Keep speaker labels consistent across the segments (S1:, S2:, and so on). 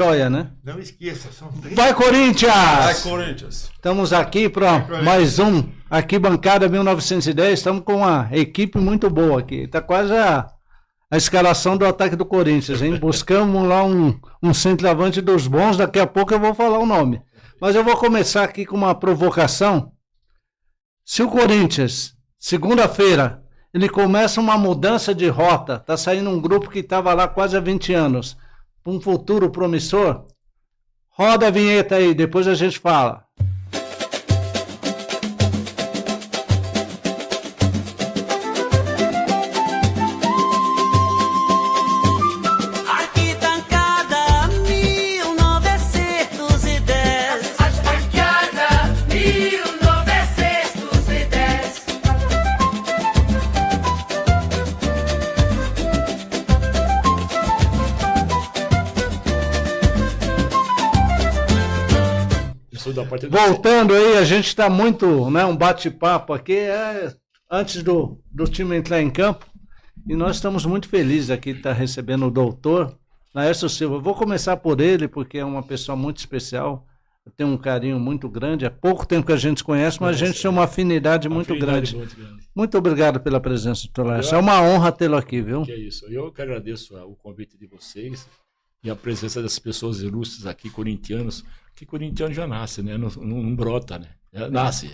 S1: Joia, né?
S2: Não esqueça, são 3.
S1: Vai, Corinthians!
S3: Vai, Corinthians!
S1: Estamos aqui para mais um Arquibancada 1910. Estamos com uma equipe muito boa aqui. Está quase a escalação do ataque do Corinthians, hein? Buscamos lá um centroavante dos bons. Daqui a pouco eu vou falar o nome. Mas eu vou começar aqui com uma provocação. Se o Corinthians, segunda-feira, ele começa uma mudança de rota, está saindo um grupo que estava lá quase há 20 anos, para um futuro promissor, roda a vinheta aí, depois a gente fala.
S4: Arquibancada 1910.
S5: Arquibancada 1910.
S1: Voltando aí, a gente está muito, né, um bate-papo aqui, antes do time entrar em campo, e nós estamos muito felizes aqui de estar recebendo o doutor Laércio Silva. Eu vou começar por ele, porque é uma pessoa muito especial, eu tenho um carinho muito grande, há pouco tempo que a gente se conhece, mas a gente tem uma afinidade muito grande. Muito obrigado pela presença, doutor Laércio. É uma honra tê-lo aqui, viu?
S3: Que é isso. Eu que agradeço o convite de vocês e a presença das pessoas ilustres aqui, corintianos, que corintiano já nasce, né? Não brota, né? Já nasce,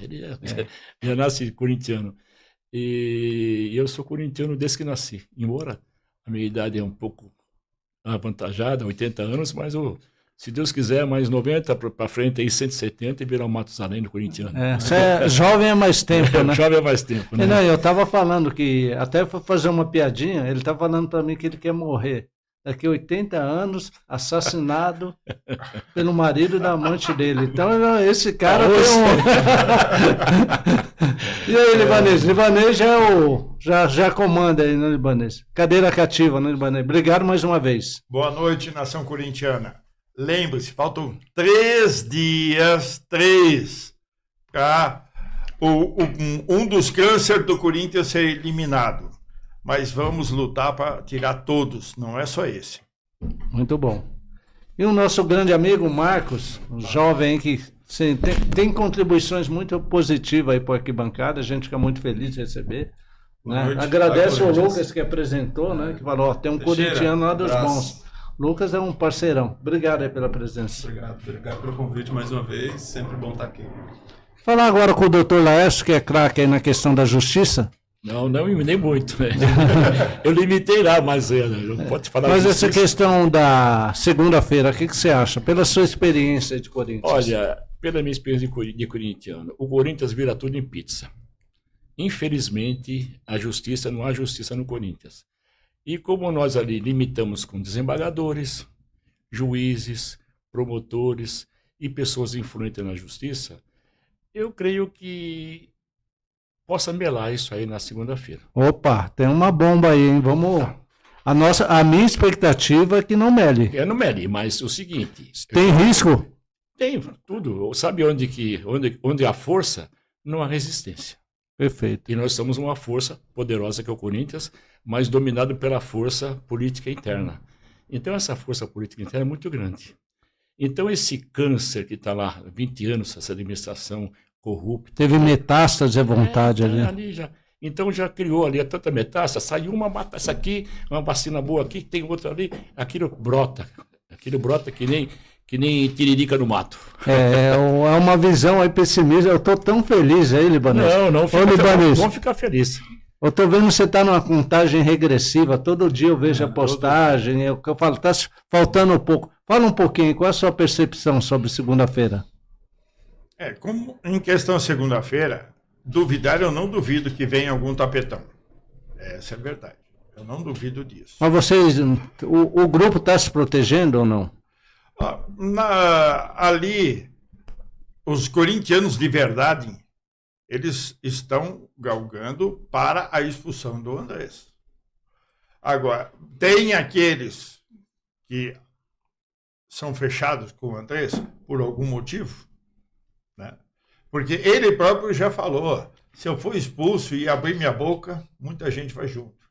S3: já nasce corintiano. E eu sou corintiano desde que nasci, embora a minha idade é um pouco avantajada, 80 anos, mas se Deus quiser, mais 90 para frente, aí 170 e virar o Matusalém do corintiano.
S1: Você é jovem há mais tempo, né?
S3: Jovem há mais tempo, né?
S1: Não, eu estava falando que, até para fazer uma piadinha, ele estava falando para mim que ele quer morrer daqui a 80 anos, assassinado pelo marido da amante dele. Então, esse cara tem E aí, Libanês? Libanês já comanda aí, né, Libanês? Cadeira cativa, né, Libanês? Obrigado mais uma vez.
S2: Boa noite, nação corintiana. Lembre-se, faltam 3 dias, para um dos cânceres do Corinthians ser eliminado. Mas vamos lutar para tirar todos, não é só esse.
S1: Muito bom. E o nosso grande amigo Marcos, um jovem que tem contribuições muito positivas aí para a arquibancada, a gente fica muito feliz de receber. Né? Agradece o Lucas que apresentou, né? Que falou, tem um corintiano lá dos bons. Lucas é um parceirão. Obrigado aí pela presença.
S6: Obrigado pelo convite mais uma vez, sempre bom estar aqui.
S1: Falar agora com o doutor Laércio, que é craque aí na questão da justiça.
S3: Não nem muito. Né? Eu limitei lá, mas não pode falar.
S1: Mas essa questão da segunda-feira, o que você acha? Pela sua experiência de Corinthians.
S3: Olha, pela minha experiência de corintiano, o Corinthians vira tudo em pizza. Infelizmente, não há justiça no Corinthians. E como nós ali limitamos com desembargadores, juízes, promotores e pessoas influentes na justiça, eu creio que possa melar isso aí na segunda-feira.
S1: Opa, tem uma bomba aí, hein? Vamos. A minha expectativa é que não mele.
S3: Não mele, mas o seguinte.
S1: Tem risco?
S3: Tem, tudo. Sabe onde há força, não há resistência.
S1: Perfeito.
S3: E nós somos uma força poderosa que é o Corinthians, mas dominado pela força política interna. Então essa força política interna é muito grande. Então esse câncer que está lá, 20 anos, essa administração corrupta.
S1: Teve metástase à vontade ali.
S3: Então já criou ali tanta metástase, saiu essa aqui, uma vacina boa aqui, tem outra ali, aquilo brota que nem tiririca no mato.
S1: É uma visão aí pessimista. Eu estou tão feliz aí, Libanês.
S3: Não, vamos ficar felizes.
S1: Eu estou vendo que você está numa contagem regressiva, todo dia eu vejo a postagem, eu falo, está faltando um pouco. Fala um pouquinho, qual é a sua percepção sobre segunda-feira?
S2: Como em questão segunda-feira, duvidar eu não duvido que venha algum tapetão. Essa é a verdade. Eu não duvido disso.
S1: Mas vocês, o grupo está se protegendo ou não?
S2: Ali, os corintianos de verdade, eles estão galgando para a expulsão do Andrés. Agora, tem aqueles que são fechados com o Andrés por algum motivo, né? Porque ele próprio já falou, se eu for expulso e abrir minha boca, muita gente vai junto.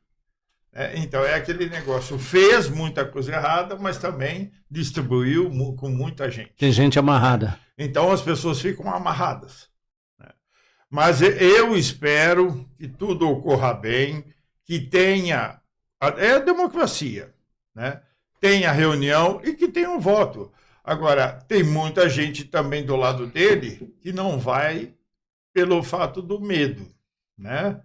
S2: Então, é aquele negócio. Fez muita coisa errada, mas também distribuiu com muita gente.
S1: Tem gente amarrada.
S2: Então, as pessoas ficam amarradas. Né? Mas eu espero que tudo ocorra bem, que tenha... É a democracia, né? Tenha reunião e que tenha um voto. Agora, tem muita gente também do lado dele que não vai pelo fato do medo, né?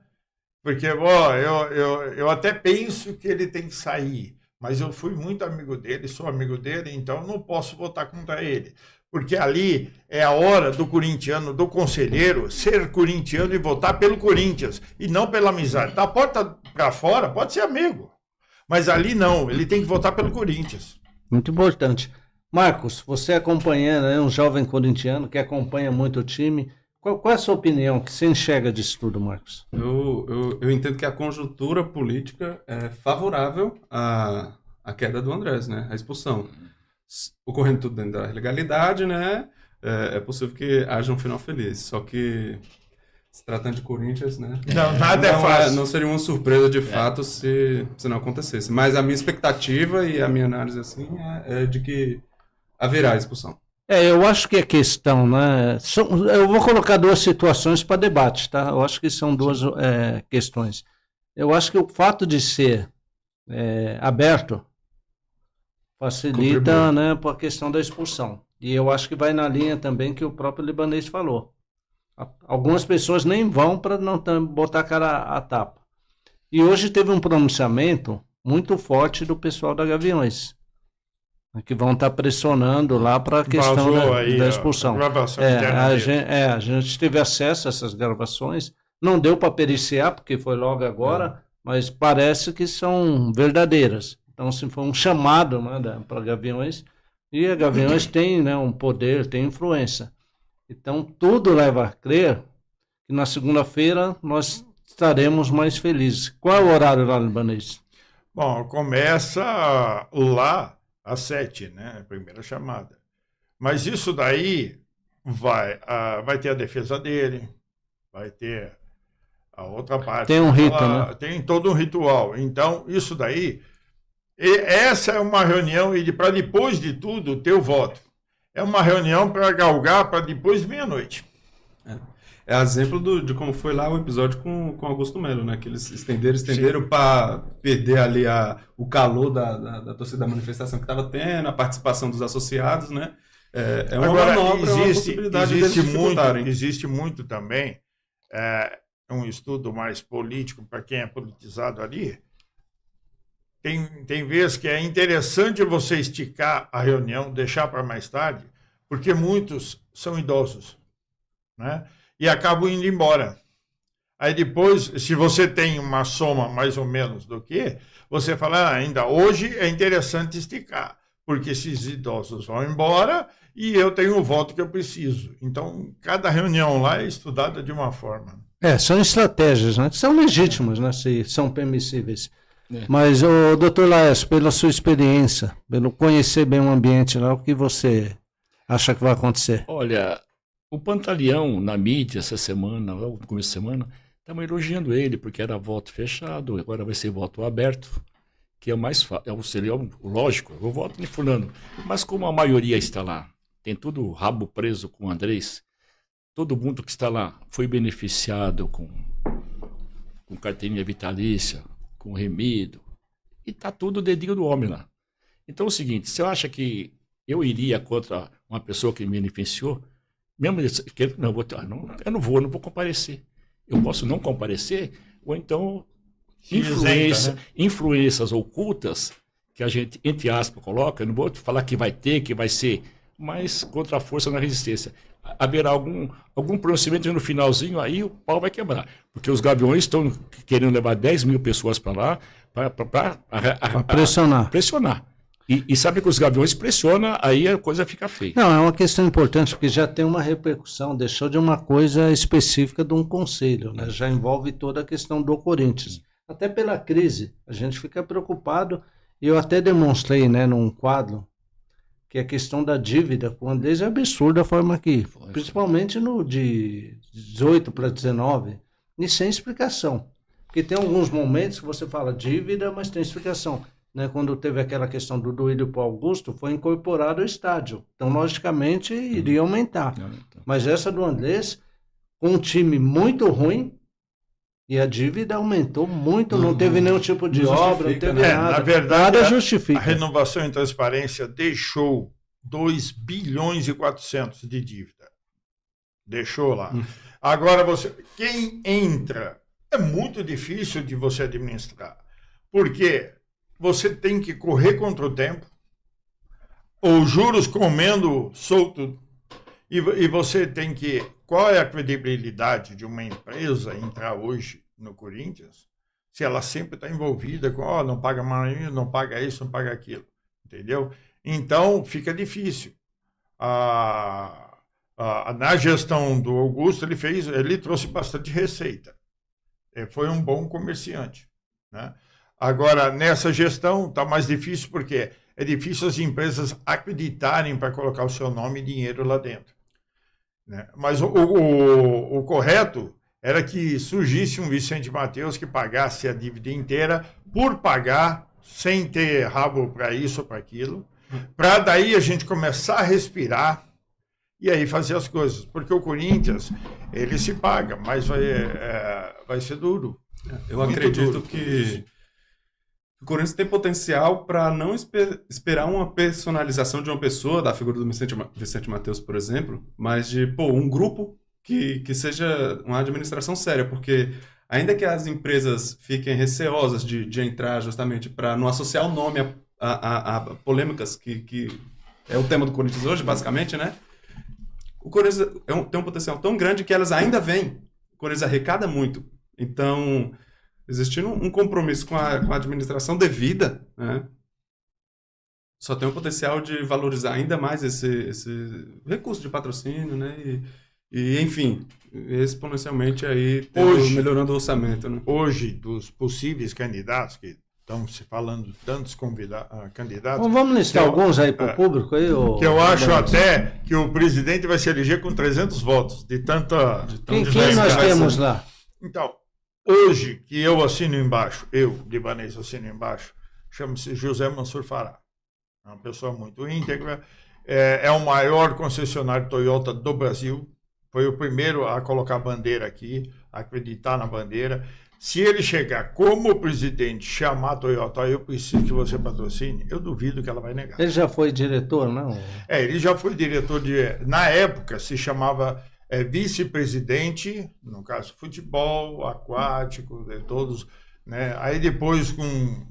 S2: Porque, eu até penso que ele tem que sair, mas eu fui muito amigo dele, sou amigo dele, então não posso votar contra ele. Porque ali é a hora do corintiano, do conselheiro, ser corintiano e votar pelo Corinthians, e não pela amizade. Da porta para fora, pode ser amigo, mas ali não, ele tem que votar pelo Corinthians.
S1: Muito importante. Marcos, você acompanhando, é um jovem corintiano que acompanha muito o time. Qual é a sua opinião? O que você enxerga disso tudo, Marcos?
S6: Eu entendo que a conjuntura política é favorável à queda do Andrés, né? A expulsão. Ocorrendo tudo dentro da legalidade, né? É possível que haja um final feliz. Só que, se tratando de Corinthians, né?
S2: Não, nada é fácil.
S6: Não seria uma surpresa de fato se não acontecesse. Mas a minha expectativa e a minha análise assim é de que haverá expulsão.
S1: Eu acho que a questão, né? Eu vou colocar duas situações para debate, tá? Eu acho que são duas questões. Eu acho que o fato de ser aberto facilita, né, para a questão da expulsão. E eu acho que vai na linha também que o próprio libanês falou. Algumas pessoas nem vão para não botar a cara a tapa. E hoje teve um pronunciamento muito forte do pessoal da Gaviões, que vão estar pressionando lá para a questão da expulsão. A gente teve acesso a essas gravações, não deu para periciar, porque foi logo agora, mas parece que são verdadeiras. Então, assim, foi um chamado, né, para Gaviões, e a Gaviões tem, né, um poder, tem influência. Então, tudo leva a crer que na segunda-feira nós estaremos mais felizes. Qual é o horário lá no Libanês?
S2: Bom, começa lá às 7, né? A primeira chamada. Mas isso daí vai ter a defesa dele, vai ter a outra parte.
S1: Tem um rito, né?
S2: Tem todo um ritual. Então, isso daí, essa é uma reunião para depois de tudo ter o voto. É uma reunião para galgar para depois de meia-noite.
S6: É exemplo de como foi lá o episódio com Augusto Melo, né? Que eles estenderam para perder ali o calor da torcida da manifestação que estava tendo, a participação dos associados, né? É uma manobra, é uma possibilidade deles dificultarem.
S2: Existe muito também um estudo mais político para quem é politizado ali. Tem vezes que é interessante você esticar a reunião, deixar para mais tarde, porque muitos são idosos, né? E acabam indo embora. Aí depois, se você tem uma soma mais ou menos do que, você fala, ainda hoje é interessante esticar, porque esses idosos vão embora e eu tenho o voto que eu preciso. Então, cada reunião lá é estudada de uma forma.
S1: São estratégias, né? Que são legítimas, né? Se são permissíveis. Mas, o doutor Laércio, pela sua experiência, pelo conhecer bem o ambiente lá, o que você acha que vai acontecer?
S3: Olha, o Pantaleão, na mídia, essa semana, no começo de semana, estavam elogiando ele, porque era voto fechado, agora vai ser voto aberto, que é mais fácil, seria lógico, eu voto em fulano. Mas como a maioria está lá, tem tudo o rabo preso com o Andrés, todo mundo que está lá foi beneficiado com carteirinha vitalícia, com remido, e está tudo o dedinho do homem lá. Então é o seguinte, você acha que eu iria contra uma pessoa que me beneficiou? Mesmo que eu não vou comparecer. Eu posso não comparecer, ou então influências ocultas que a gente, entre aspas, coloca, eu não vou falar que vai ter, que vai ser, mas contra a força na resistência. Haverá algum pronunciamento no finalzinho, aí o pau vai quebrar. Porque os Gaviões estão querendo levar 10 mil pessoas para lá para pressionar. E sabe que os Gaviões pressionam, aí a coisa fica feia.
S1: Não, é uma questão importante, porque já tem uma repercussão, deixou de uma coisa específica de um conselho, né? Já envolve toda a questão do Corinthians. Até pela crise, a gente fica preocupado, e eu até demonstrei, né, num quadro, que a questão da dívida com o Andrés é absurda a forma que, principalmente no de 18 para 19, e sem explicação. Porque tem alguns momentos que você fala dívida, mas tem explicação. Né? Quando teve aquela questão do Duílio para o Augusto, foi incorporado ao estádio. Então, logicamente, iria aumentar. Mas essa do Andrés, com um time muito ruim, e a dívida aumentou muito, não teve nenhum tipo de obra, não teve nada.
S2: Na verdade,
S1: nada
S2: a
S1: justifica.
S2: renovação e transparência deixou 2 bilhões e 400 de dívida. Deixou lá. Agora, quem entra, é muito difícil de você administrar. Porque você tem que correr contra o tempo, os juros comendo solto, e você tem que... Qual é a credibilidade de uma empresa entrar hoje no Corinthians se ela sempre está envolvida com, não paga mais, não paga isso, não paga aquilo, entendeu? Então, fica difícil. Na gestão do Augusto, ele trouxe bastante receita. Foi um bom comerciante, né? Agora, nessa gestão, está mais difícil porque é difícil as empresas acreditarem para colocar o seu nome e dinheiro lá dentro. Né? Mas o correto era que surgisse um Vicente Mateus que pagasse a dívida inteira por pagar, sem ter rabo para isso ou para aquilo, para daí a gente começar a respirar e aí fazer as coisas. Porque o Corinthians, ele se paga, mas vai ser duro.
S6: Eu acredito que o Corinthians tem potencial para não esperar uma personalização de uma pessoa, da figura do Vicente Mateus, por exemplo, mas de um grupo que seja uma administração séria, porque ainda que as empresas fiquem receosas de entrar justamente para não associar o nome a polêmicas, que é o tema do Corinthians hoje, basicamente, né? O Corinthians tem um potencial tão grande que elas ainda vêm. O Corinthians arrecada muito. Então, existindo um compromisso com a administração devida, né, só tem o potencial de valorizar ainda mais esse recurso de patrocínio, né, e enfim, exponencialmente aí melhorando o orçamento. Né?
S2: Hoje, dos possíveis candidatos, que estão se falando tantos candidatos...
S1: Bom, vamos listar alguns aí para o público? Aí,
S2: que eu acho até que o presidente vai se eleger com 300 votos, de tanta...
S1: Quem nós temos lá?
S2: Então, hoje, que eu assino embaixo, libanês, assino embaixo, chama-se José Mansur Farah. É uma pessoa muito íntegra, é o maior concessionário Toyota do Brasil, foi o primeiro a colocar a bandeira aqui, a acreditar na bandeira. Se ele chegar como presidente, chamar a Toyota, eu preciso que você patrocine, eu duvido que ela vai negar.
S1: Ele já foi diretor, não?
S2: Ele já foi diretor na época se chamava... vice-presidente, no caso futebol, aquático, todos, né? Aí depois, com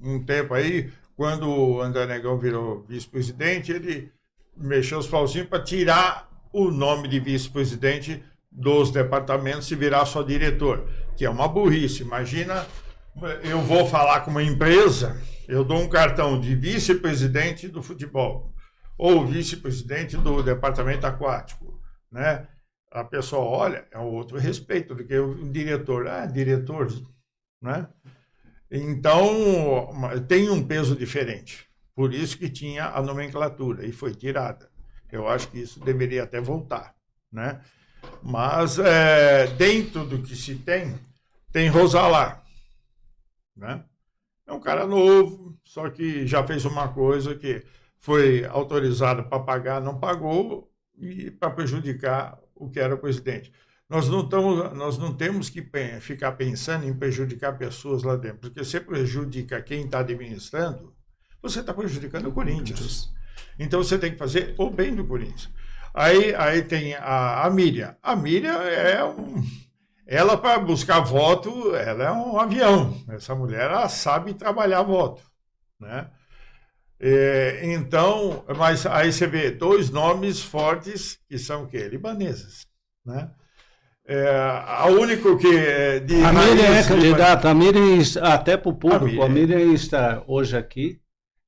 S2: um tempo aí, quando o André Negão virou vice-presidente, ele mexeu os pauzinhos para tirar o nome de vice-presidente dos departamentos e virar só diretor, que é uma burrice. Imagina, eu vou falar com uma empresa, eu dou um cartão de vice-presidente do futebol, ou vice-presidente do departamento aquático, né? A pessoa olha, é um outro respeito do que o diretor. Diretor, né? Então, tem um peso diferente. Por isso que tinha a nomenclatura e foi tirada. Eu acho que isso deveria até voltar, né? Mas, dentro do que se tem Rosalar, né? É um cara novo, só que já fez uma coisa que foi autorizado para pagar, não pagou, e para prejudicar o que era o presidente. Nós não temos que ficar pensando em prejudicar pessoas lá dentro, porque se prejudica quem está administrando, você está prejudicando o Corinthians. Então você tem que fazer o bem do Corinthians. Aí tem a Miriam. A Miriam ela, para buscar voto, ela é um avião. Essa mulher, ela sabe trabalhar voto, né? Então, mas aí você vê 2 nomes fortes que são o quê? Libaneses, né? A único que...
S1: a Miriam é candidata, a Miriam, até para o público, a Miriam está hoje aqui,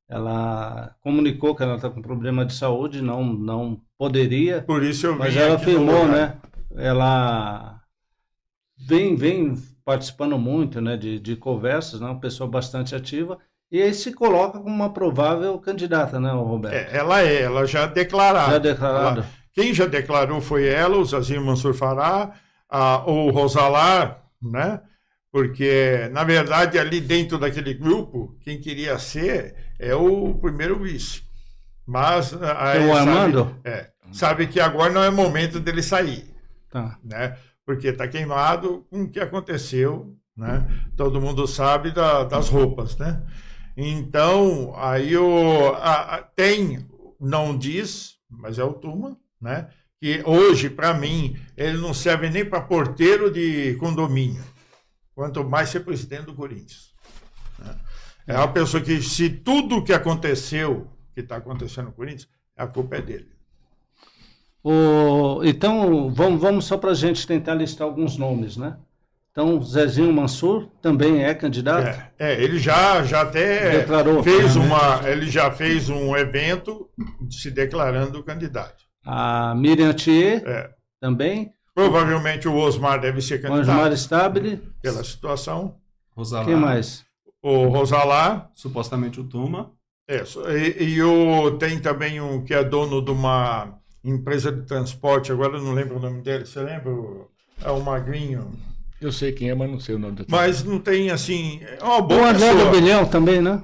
S1: ela comunicou que ela está com problema de saúde, não poderia,
S2: por isso eu vim,
S1: mas ela afirmou, né? Ela vem participando muito, né, de conversas, né? Uma pessoa bastante ativa, e aí se coloca como uma provável candidata, né, Roberto?
S2: Ela já declarada.
S1: Já declarada.
S2: Quem já declarou foi ela, o Zazinho Mansur Farah, o Rosalar, né? Porque, na verdade, ali dentro daquele grupo, quem queria ser é o primeiro vice. Mas aí
S1: O Armando?
S2: sabe que agora não é momento dele sair,
S1: Tá.
S2: né? Porque está queimado com o que aconteceu, né? Todo mundo sabe das roupas, né? Então, aí não diz, mas é o Tuma, né? Que hoje, para mim, ele não serve nem para porteiro de condomínio, quanto mais ser presidente do Corinthians, né? É uma pessoa que, se tudo o que aconteceu, que está acontecendo no Corinthians, a culpa é dele.
S1: Então, vamos só para a gente tentar listar alguns nomes, né? Então, Zezinho Mansur também é candidato?
S2: Ele já até
S1: Declarou,
S2: fez
S1: né?
S2: ele já fez um evento se declarando candidato.
S1: A Miriam Thier também?
S2: Provavelmente o Osmar deve ser
S1: O
S2: candidato
S1: Osmar Stabile?
S2: pela situação.
S6: Rosalá,
S1: Quem mais?
S2: O Rosalá.
S6: supostamente o Tuma.
S2: Tem também um que é dono de uma empresa de transporte, agora eu não lembro o nome dele. Você lembra? É o Magrinho.
S3: Eu sei quem é, mas não sei o nome do
S2: Mas não tem assim. É uma
S1: O
S2: boa
S1: André
S2: pessoa.
S1: do Bilhão também, né?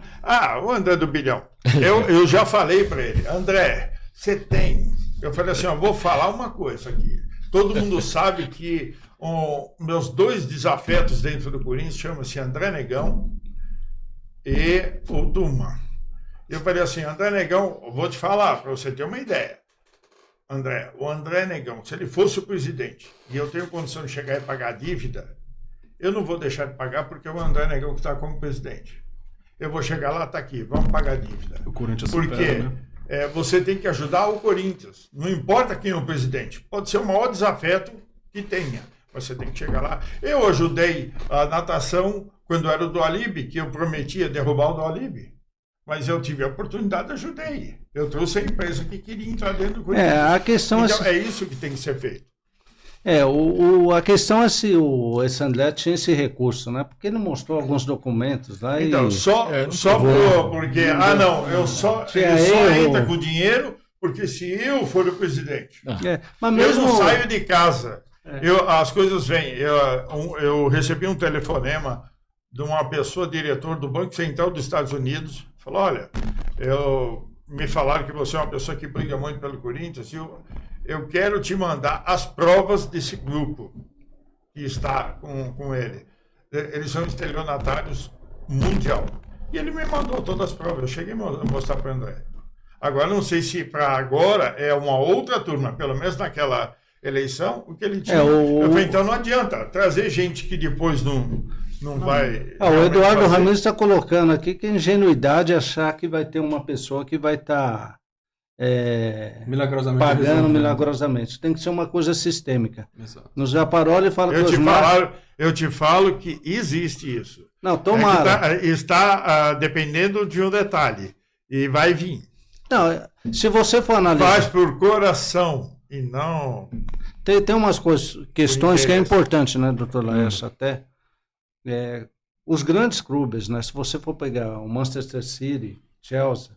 S2: O André do Bilhão. Eu já falei para ele, André, você tem. Eu falei assim, vou falar uma coisa aqui. Todo mundo sabe que meus dois desafetos dentro do Corinthians chamam-se André Negão e o Tuma. Eu falei assim, André Negão, vou te falar, para você ter uma ideia. André, o André Negão, se ele fosse o presidente e eu tenho condição de chegar e pagar a dívida, eu não vou deixar de pagar porque é o André Negão que está como presidente. Eu vou chegar lá, está aqui, vamos pagar a dívida.
S6: O Corinthians
S2: Porque
S6: supera, né?
S2: você tem que ajudar o Corinthians. Não importa quem é o presidente. Pode ser o maior desafeto que tenha. Você tem que chegar lá. Eu ajudei a natação quando era o do Alibe, que eu prometia derrubar o do Alibe. Mas eu tive a oportunidade, ajudei. Eu trouxe a empresa que queria entrar dentro do Corinthians.
S1: A questão
S2: então, é isso que tem que ser feito.
S1: A questão é se esse André tinha esse recurso, né? Porque ele mostrou alguns documentos lá
S2: Então, porque, eu só entra com dinheiro porque se eu for o presidente.
S1: Mas mesmo...
S2: Eu não saio de casa. As coisas vêm. Eu recebi um telefonema de uma pessoa, diretor do Banco Central dos Estados Unidos, falou, olha, me falaram que você é uma pessoa que briga muito pelo Corinthians, eu quero te mandar as provas desse grupo que está com ele. Eles são estelionatários mundial. E ele me mandou todas as provas, eu cheguei a mostrar para o André. Agora, não sei se para agora é uma outra turma, pelo menos naquela eleição, o que ele tinha. Eu falei, então não adianta trazer gente que depois não vai...
S1: o Eduardo Ramires está colocando aqui que é ingenuidade achar que vai ter uma pessoa que vai estar
S6: milagrosamente
S1: pagando
S6: resolvendo.
S1: milagrosamente. Tem que ser uma coisa sistêmica.
S6: Exato.
S1: No Zaparoli fala que
S2: eu te falo que existe isso.
S1: Não, tomara.
S2: Está dependendo de um detalhe. E vai vir.
S1: Não, se você for analisar...
S2: Faz por coração e não...
S1: Tem umas questões que é importante, né, doutor Laércio, até... os grandes clubes, né, se você for pegar o Manchester City, Chelsea,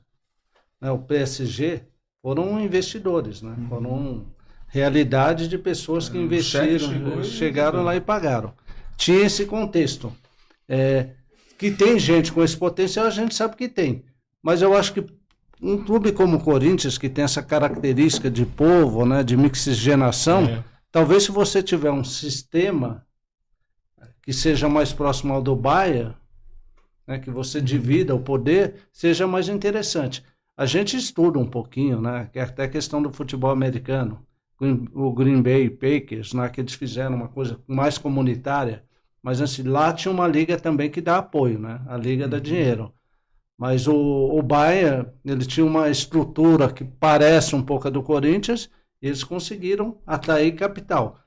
S1: né, o PSG, foram investidores, né, foram realidade de pessoas que investiram, chegaram lá e pagaram. Tinha esse contexto. Que tem gente com esse potencial, a gente sabe que tem. Mas eu acho que um clube como o Corinthians, que tem essa característica de povo, né, de mixigenação, talvez se você tiver um sistema que seja mais próximo ao do Bahia, né, que você divida o poder, seja mais interessante. A gente estuda um pouquinho, né, que é até a questão do futebol americano, o Green Bay Packers, né, que eles fizeram uma coisa mais comunitária, mas assim, lá tinha uma liga também que dá apoio, né, a liga dá dinheiro. Mas o Bahia, ele tinha uma estrutura que parece um pouco a do Corinthians, e eles conseguiram atrair capital.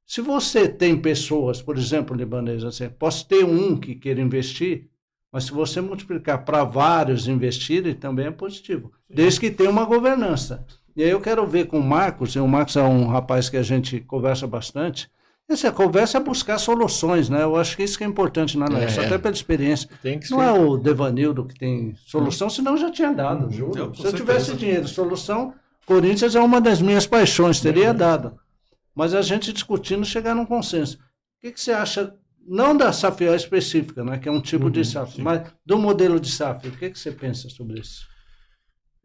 S1: Se você tem pessoas, por exemplo, libanês, assim, posso ter um que queira investir, mas se você multiplicar para vários investirem, também é positivo, desde que tenha uma governança. E aí eu quero ver com o Marcos, e o Marcos é um rapaz que a gente conversa bastante, essa conversa é buscar soluções, né? Eu acho que isso que é importante na Leste, até pela experiência. Não é o Devanildo que tem solução, senão já tinha dado, juro. Se eu tivesse dinheiro, solução, Corinthians é uma das minhas paixões, teria dado. Mas a gente discutindo chegar num consenso. O que você acha não da SAF específica, né, que é um tipo de SAF, mas do modelo de SAF. O que você pensa sobre isso?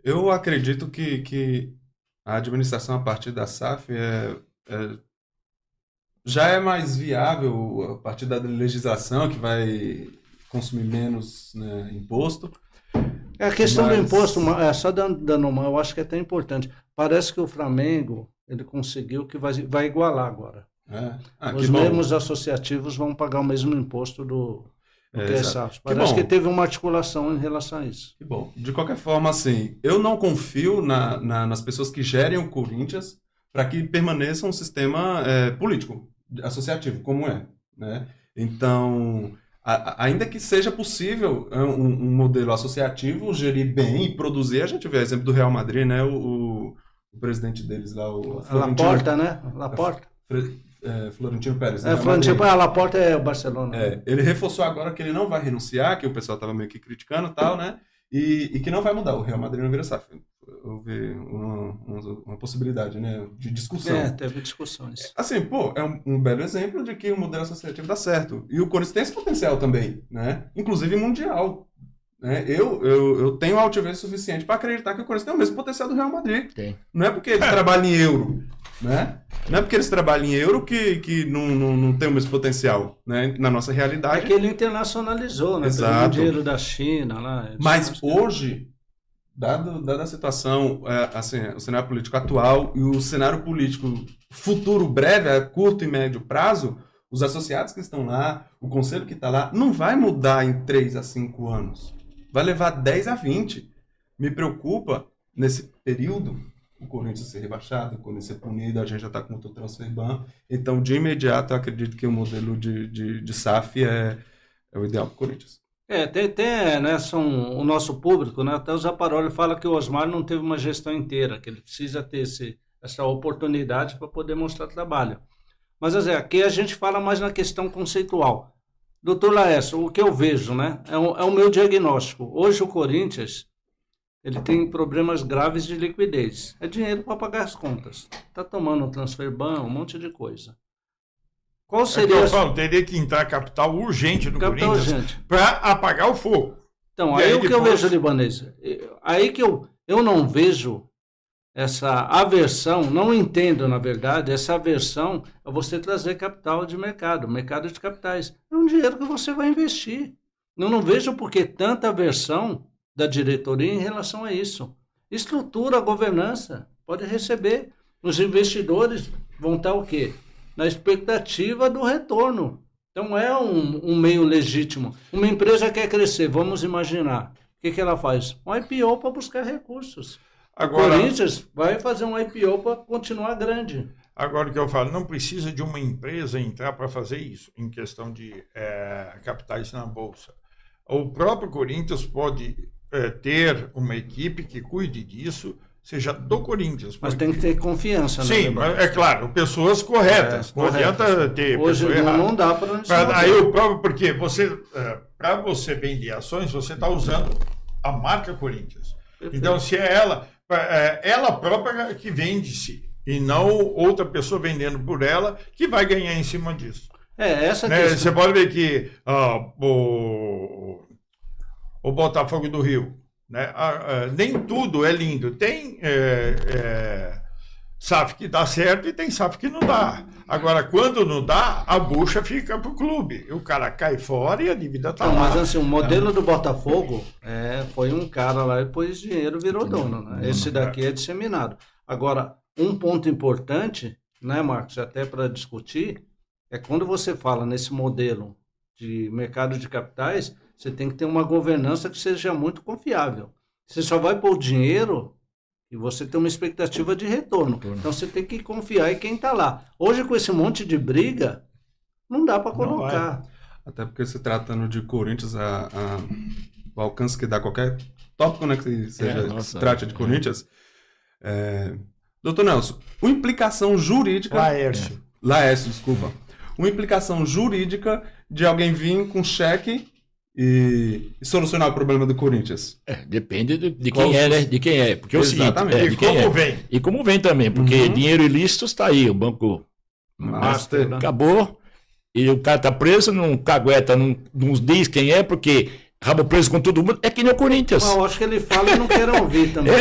S6: Eu acredito que a administração a partir da SAF já é mais viável a partir da legislação, que vai consumir menos, né, imposto.
S1: A questão do imposto, só dando uma, eu acho que é até importante. Parece que o Flamengo, ele conseguiu que vai igualar agora. Os mesmos associativos vão pagar o mesmo imposto do que é SAF. Parece que teve uma articulação em relação a isso.
S6: Que bom. De qualquer forma, assim, eu não confio nas pessoas que gerem o Corinthians para que permaneça um sistema político, associativo, como é, né? Então, ainda que seja possível um modelo associativo gerir bem e produzir, a gente vê o exemplo do Real Madrid, né? O presidente deles lá, o
S1: Laporta, né? Laporta.
S6: Florentino Pérez.
S1: Laporta é o Barcelona.
S6: Ele reforçou agora que ele não vai renunciar, que o pessoal estava meio que criticando e tal, né? E que não vai mudar. O Real Madrid não vira SAF. Houve uma possibilidade, né, de discussão.
S1: Teve discussões.
S6: Assim, é um belo exemplo de que o modelo associativo dá certo. E o Corinthians tem esse potencial também, né? Inclusive mundial. Né? Eu tenho altivez suficiente para acreditar que o Corinthians tem o mesmo potencial do Real Madrid.
S3: Tem.
S6: Não é porque eles trabalham em euro, né? Não é porque eles trabalham em euro que não tem o mesmo potencial, né? Na nossa realidade.
S1: É que ele internacionalizou, né?
S6: Exato.
S1: Pegou dinheiro da China lá.
S6: Mas hoje, dada a situação, assim, o cenário político atual e o cenário político futuro breve, a curto e médio prazo, os associados que estão lá, o conselho que está lá, não vai mudar em 3 a 5 anos. Vai levar 10 a 20. Me preocupa, nesse período, o Corinthians ser rebaixado, o Corinthians ser punido, a gente já está com o transfer ban. Então, de imediato, eu acredito que o modelo de SAF é o ideal para o Corinthians.
S1: Tem né, o nosso público, né, até o Zaparoli fala que o Osmar não teve uma gestão inteira, que ele precisa ter essa oportunidade para poder mostrar trabalho. Mas, aqui a gente fala mais na questão conceitual. Doutor Laércio, o que eu vejo, né, é o meu diagnóstico. Hoje o Corinthians, ele tem problemas graves de liquidez. É dinheiro para pagar as contas. Está tomando um transfer ban, um monte de coisa. Qual seria...
S2: eu falo, teria que entrar capital urgente no Corinthians para apagar o fogo.
S1: Então, aí o que eu vejo, Libanês, aí que eu não vejo essa aversão, não entendo, na verdade, essa aversão a você trazer capital de mercado de capitais. É um dinheiro que você vai investir. Eu não vejo por que tanta aversão da diretoria em relação a isso. Estrutura, governança, pode receber. Os investidores vão estar o quê? Na expectativa do retorno. Então, é um meio legítimo. Uma empresa quer crescer, vamos imaginar. O que ela faz? Um IPO para buscar recursos. Agora, o Corinthians vai fazer um IPO para continuar grande.
S2: Agora, o que eu falo, não precisa de uma empresa entrar para fazer isso, em questão de capitais na Bolsa. O próprio Corinthians pode ter uma equipe que cuide disso, seja do Corinthians.
S1: Mas tem que ter confiança.
S2: Sim, mas, é claro, pessoas corretas. Não adianta ter
S1: hoje
S2: pessoa errada.
S1: Não dá para...
S2: Aí o próprio, porque para você vender ações, você está usando a marca Corinthians. Perfeito. Então, se é ela própria que vende-se, e não outra pessoa vendendo por ela, que vai ganhar em cima disso.
S1: Essa
S2: questão. Você pode ver que o Botafogo do Rio, né? Nem tudo é lindo. Tem SAF que dá certo e tem SAF que não dá. Agora, quando não dá, a bucha fica pro clube. O cara cai fora e a dívida tá lá.
S1: Mas assim, o modelo do Botafogo foi um cara lá e pôs dinheiro, virou dono. Né? Esse daqui é disseminado. Agora, um ponto importante, né, Marcos, até para discutir, é quando você fala nesse modelo de mercado de capitais, você tem que ter uma governança que seja muito confiável. Você só vai pôr dinheiro e você tem uma expectativa de retorno. Então você tem que confiar em quem está lá. Hoje, com esse monte de briga, não dá para colocar.
S6: Até porque se tratando de Corinthians, o alcance que dá qualquer tópico, né, que se trate de Corinthians. Doutor Nelson, uma implicação jurídica... Laércio, desculpa. Uma implicação jurídica de alguém vir com cheque e solucionar o problema do Corinthians.
S3: Depende de quem é, né? De quem é. Porque é o seguinte,
S2: de como vem.
S3: E como vem também, porque dinheiro ilícito está aí, o Banco Master acabou, e o cara tá preso, não cagueta, não diz quem é, porque rabo preso com todo mundo, é que nem o Corinthians.
S1: Eu acho que ele fala e não quer ouvir também.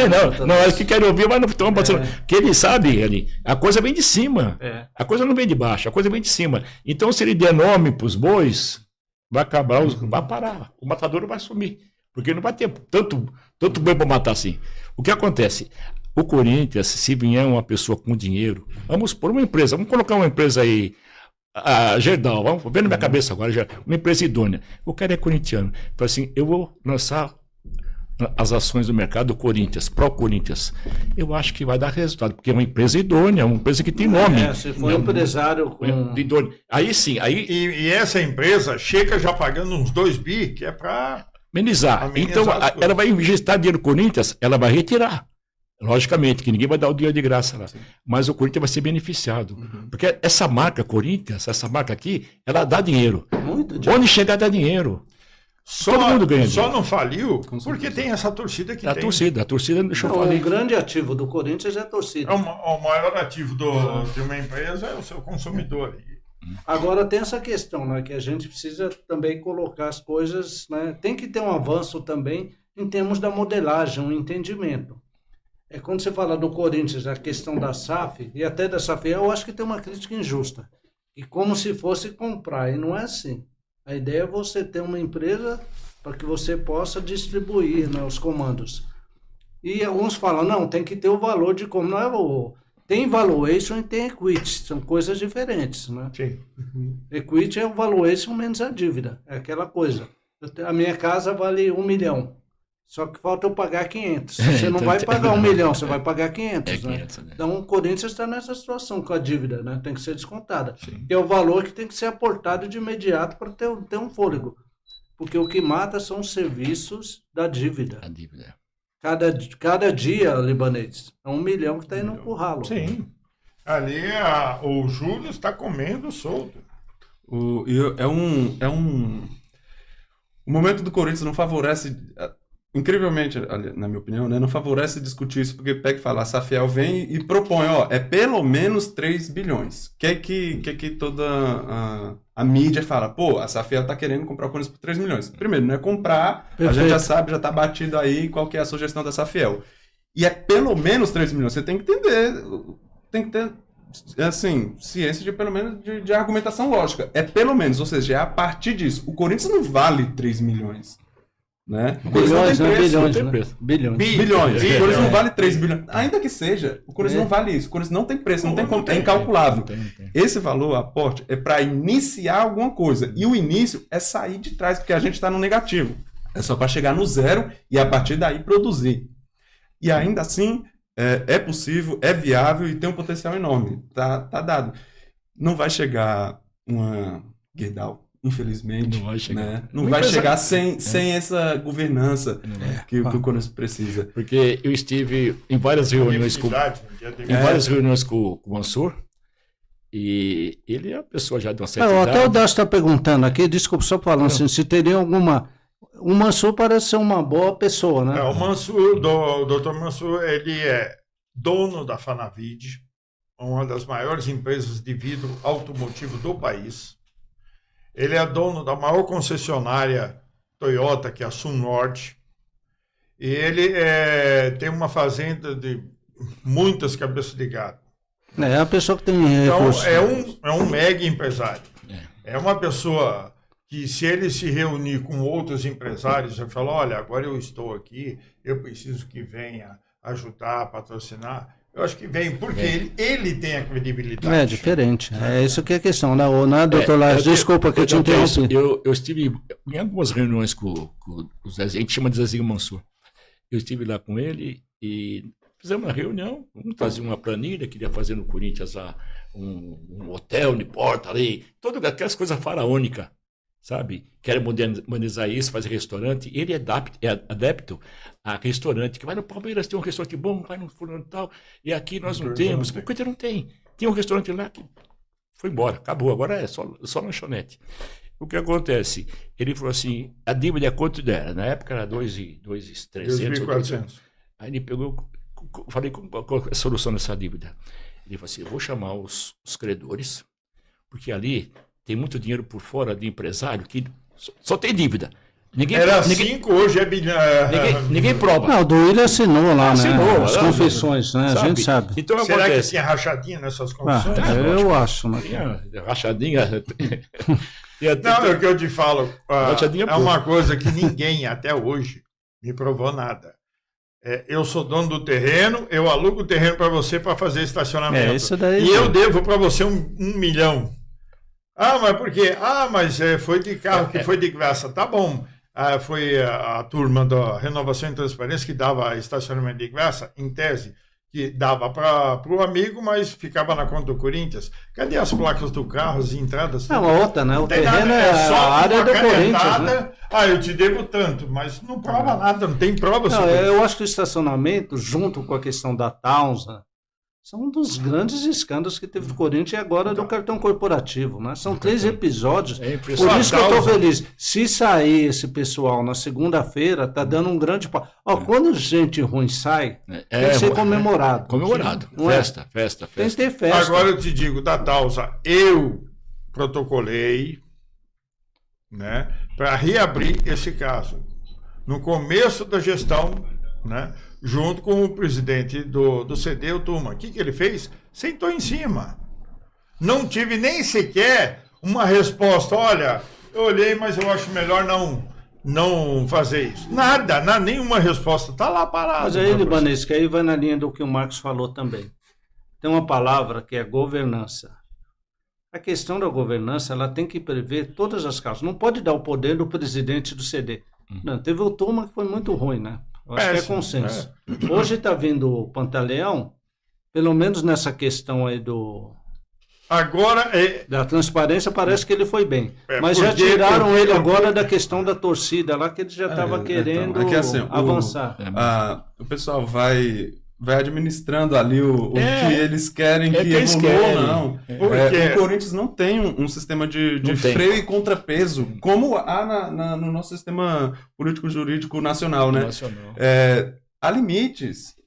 S3: Não, acho que querem ouvir, mas não estão passando. Porque ele sabe, a coisa vem de cima. A coisa não vem de baixo, a coisa vem de cima. Então, se ele der nome para os bois, vai acabar, vai parar. O matador vai sumir. Porque não vai ter tanto boi para matar assim. O que acontece? O Corinthians, se vier uma pessoa com dinheiro, vamos por uma empresa, vamos colocar uma empresa aí, a Gerdau, vamos ver na minha cabeça agora, uma empresa idônea. O cara é corintiano. Então, assim, eu vou lançar as ações do mercado do Corinthians, pró-Corinthians. Eu acho que vai dar resultado, porque é uma empresa idônea, uma empresa que tem nome.
S1: Se for empresário com...
S3: idôneo. Aí sim, aí...
S2: E essa empresa chega já pagando uns 2 bi, que é para...
S3: Amenizar. Então, ela vai injetar dinheiro no Corinthians, ela vai retirar. Logicamente, que ninguém vai dar o dinheiro de graça lá. Sim. Mas o Corinthians vai ser beneficiado. Porque essa marca Corinthians, essa marca aqui, ela dá dinheiro. Muito dinheiro. Onde chegar, dá dinheiro. Todo mundo ganha dinheiro.
S2: Só não faliu porque tem essa torcida que tem.
S3: A torcida não deixou falir.
S1: O grande ativo do Corinthians é a torcida.
S2: O maior ativo de uma empresa é o seu consumidor.
S1: Agora tem essa questão, né, que a gente precisa também colocar as coisas, né, tem que ter um avanço também em termos da modelagem, um entendimento. É quando você fala do Corinthians, a questão da SAF, e até da SAF, eu acho que tem uma crítica injusta. E como se fosse comprar, e não é assim. A ideia é você ter uma empresa para que você possa distribuir, né, os comandos. E alguns falam, não, tem que ter o valor de como não é o... Tem valuation e tem equity, são coisas diferentes, né?
S2: Sim.
S1: Equity é o valuation menos a dívida, é aquela coisa. A minha casa vale 1 milhão. Só que falta eu pagar 500. Você não vai pagar 1 milhão, você vai pagar 500, né? 500, né? Então o Corinthians está nessa situação com a dívida, né? Tem que ser descontada. Sim. Que é o valor que tem que ser aportado de imediato para ter um fôlego. Porque o que mata são os serviços da dívida. A dívida. Cada dia, libanês, é 1 milhão que está indo pro ralo.
S2: Sim. Ali o Júlio está comendo solto.
S6: O momento do Corinthians não favorece... Incrivelmente, na minha opinião, né, não favorece discutir isso, porque pega e fala, a Safiel vem e propõe, é pelo menos 3 bilhões. Que toda a mídia fala, pô, a Safiel tá querendo comprar o Corinthians por 3 milhões. Primeiro, não é comprar, perfeito. A gente já sabe, já tá batido aí qual que é a sugestão da Safiel. E é pelo menos 3 milhões, você tem que entender, tem que ter, assim, ciência de pelo menos de argumentação lógica. É pelo menos, ou seja, é a partir disso. O Corinthians não vale 3 milhões. Né?
S1: Bilhões.
S6: Bilhões. O Corinthians não vale 3 bilhões. Ainda que seja, o Corinthians não vale isso. O Corinthians não tem preço, não tem como, é incalculável. Não tem. Esse valor, aporte, é para iniciar alguma coisa. E o início é sair de trás, porque a gente está no negativo. É só para chegar no zero e a partir daí produzir. E ainda assim, é possível, é viável e tem um potencial enorme. Tá dado. Não vai chegar uma Gerdau. Infelizmente, não vai chegar, né? Não vai chegar sem essa governança que o Corinthians precisa.
S3: Porque eu estive em várias reuniões com o Mansur, e ele é uma pessoa já de uma certa idade.
S1: Até o Dácio está perguntando aqui, desculpa, só falando assim, se teria alguma... O Mansur parece ser uma boa pessoa, né?
S2: O Mansur, o Dr. Mansur, ele é dono da Fanavid, uma das maiores empresas de vidro automotivo do país. Ele é dono da maior concessionária Toyota, que é a Sul Norte. E ele tem uma fazenda de muitas cabeças de gado.
S1: É a pessoa que tem
S2: recursos. Então, é um mega empresário. É uma pessoa que, se ele se reunir com outros empresários e falar, olha, agora eu estou aqui, eu preciso que venha ajudar, patrocinar... Eu acho que vem, porque ele tem a credibilidade.
S1: É diferente. É isso que é a questão, né, doutor Lars? Desculpa que eu te interrompi.
S3: Eu estive em algumas reuniões com o Zezinho, a gente chama de Zezinho Mansur. Eu estive lá com ele e fizemos uma reunião, fazia uma planilha, queria fazer no Corinthians um hotel de porta ali, todas aquelas coisas faraônicas, sabe? Quer modernizar isso, fazer restaurante. Ele é adepto a restaurante, que vai no Palmeiras, tem um restaurante bom, vai no fulano e tal, e aqui nós não temos. Por que não tem? Tem um restaurante lá que foi embora, acabou, agora é só lanchonete. O que acontece? Ele falou assim, a dívida é quanto era? Na época era 2.300.
S2: 2.400.
S3: Aí ele pegou, falei, qual é a solução dessa dívida? Ele falou assim, eu vou chamar os credores, porque ali tem muito dinheiro por fora de empresário que só tem dívida. Ninguém,
S2: Era
S3: ninguém,
S2: 5, hoje é bilhão.
S3: ninguém prova.
S1: Não, o Duílio assinou lá,
S3: Assinou,
S1: né? As confissões, né? A gente sabe.
S3: Então
S2: Será que
S3: acontece.
S2: tinha rachadinha nessas
S1: Ah,
S2: confissões?
S1: eu acho, né?
S3: Tinha rachadinha.
S2: Não, é o que eu te falo.
S3: Rachadinha
S2: É uma coisa que ninguém até hoje me provou nada. Eu sou dono do terreno, eu alugo o terreno para você para fazer estacionamento.
S1: Isso daí.
S2: E eu devo para você 1 milhão. Ah, mas por quê? Ah, mas foi de carro que foi de graça. Tá bom. Foi a turma da Renovação e Transparência que dava estacionamento de graça, em tese, que dava para o amigo, mas ficava na conta do Corinthians. Cadê as placas do carro, as entradas?
S1: Não, outra, né? O
S2: Não tem
S1: terreno
S2: nada,
S1: é a área
S2: uma
S1: do Corinthians, né?
S2: canetada. Eu te devo tanto, mas não prova nada, não tem prova
S1: Não,
S2: sobre isso.
S1: eu acho que o estacionamento, junto com a questão da Towns, né, são um dos grandes escândalos que teve do Corinthians e agora do cartão corporativo, né? São 3 episódios.
S3: É
S1: Por
S3: impressionante.
S1: isso que eu estou feliz. Se sair esse pessoal na segunda-feira, tá dando um grande... Quando gente ruim sai, tem que ser comemorado.
S3: Comemorado.
S1: Não é?
S3: Festa.
S1: Tem que ter festa.
S2: Agora eu te digo, da Tausa, eu protocolei, né, para reabrir esse caso. No começo da gestão, né, junto com o presidente do CD, o Tuma. O que ele fez? Sentou em cima. Não tive nem sequer uma resposta. Olha, eu olhei, mas eu acho melhor não fazer isso. Nada, nenhuma resposta. Está lá parado.
S1: Mas aí, Libanês, que aí vai na linha do que o Marcos falou também. Tem uma palavra que é governança. A questão da governança, ela tem que prever todas as causas. Não pode dar o poder do presidente do CD. Não, teve o Tuma que foi muito ruim, né? Eu acho que é consenso. Hoje está vindo o Pantaleão, pelo menos nessa questão aí
S2: Agora
S1: da transparência, parece que ele foi bem. Mas já
S2: porque-
S1: tiraram ele agora da questão da torcida lá, que ele já estava querendo
S6: então, é que assim,
S1: avançar.
S6: O pessoal vai administrando ali o que eles querem que
S3: eles
S6: evolua ou
S3: querem.
S6: não.
S2: Porque-
S6: O Corinthians não tem um sistema de
S3: Não tem.
S6: freio e contrapeso, como há no nosso sistema político-jurídico nacional, né?
S3: Nacional.
S6: Há limites.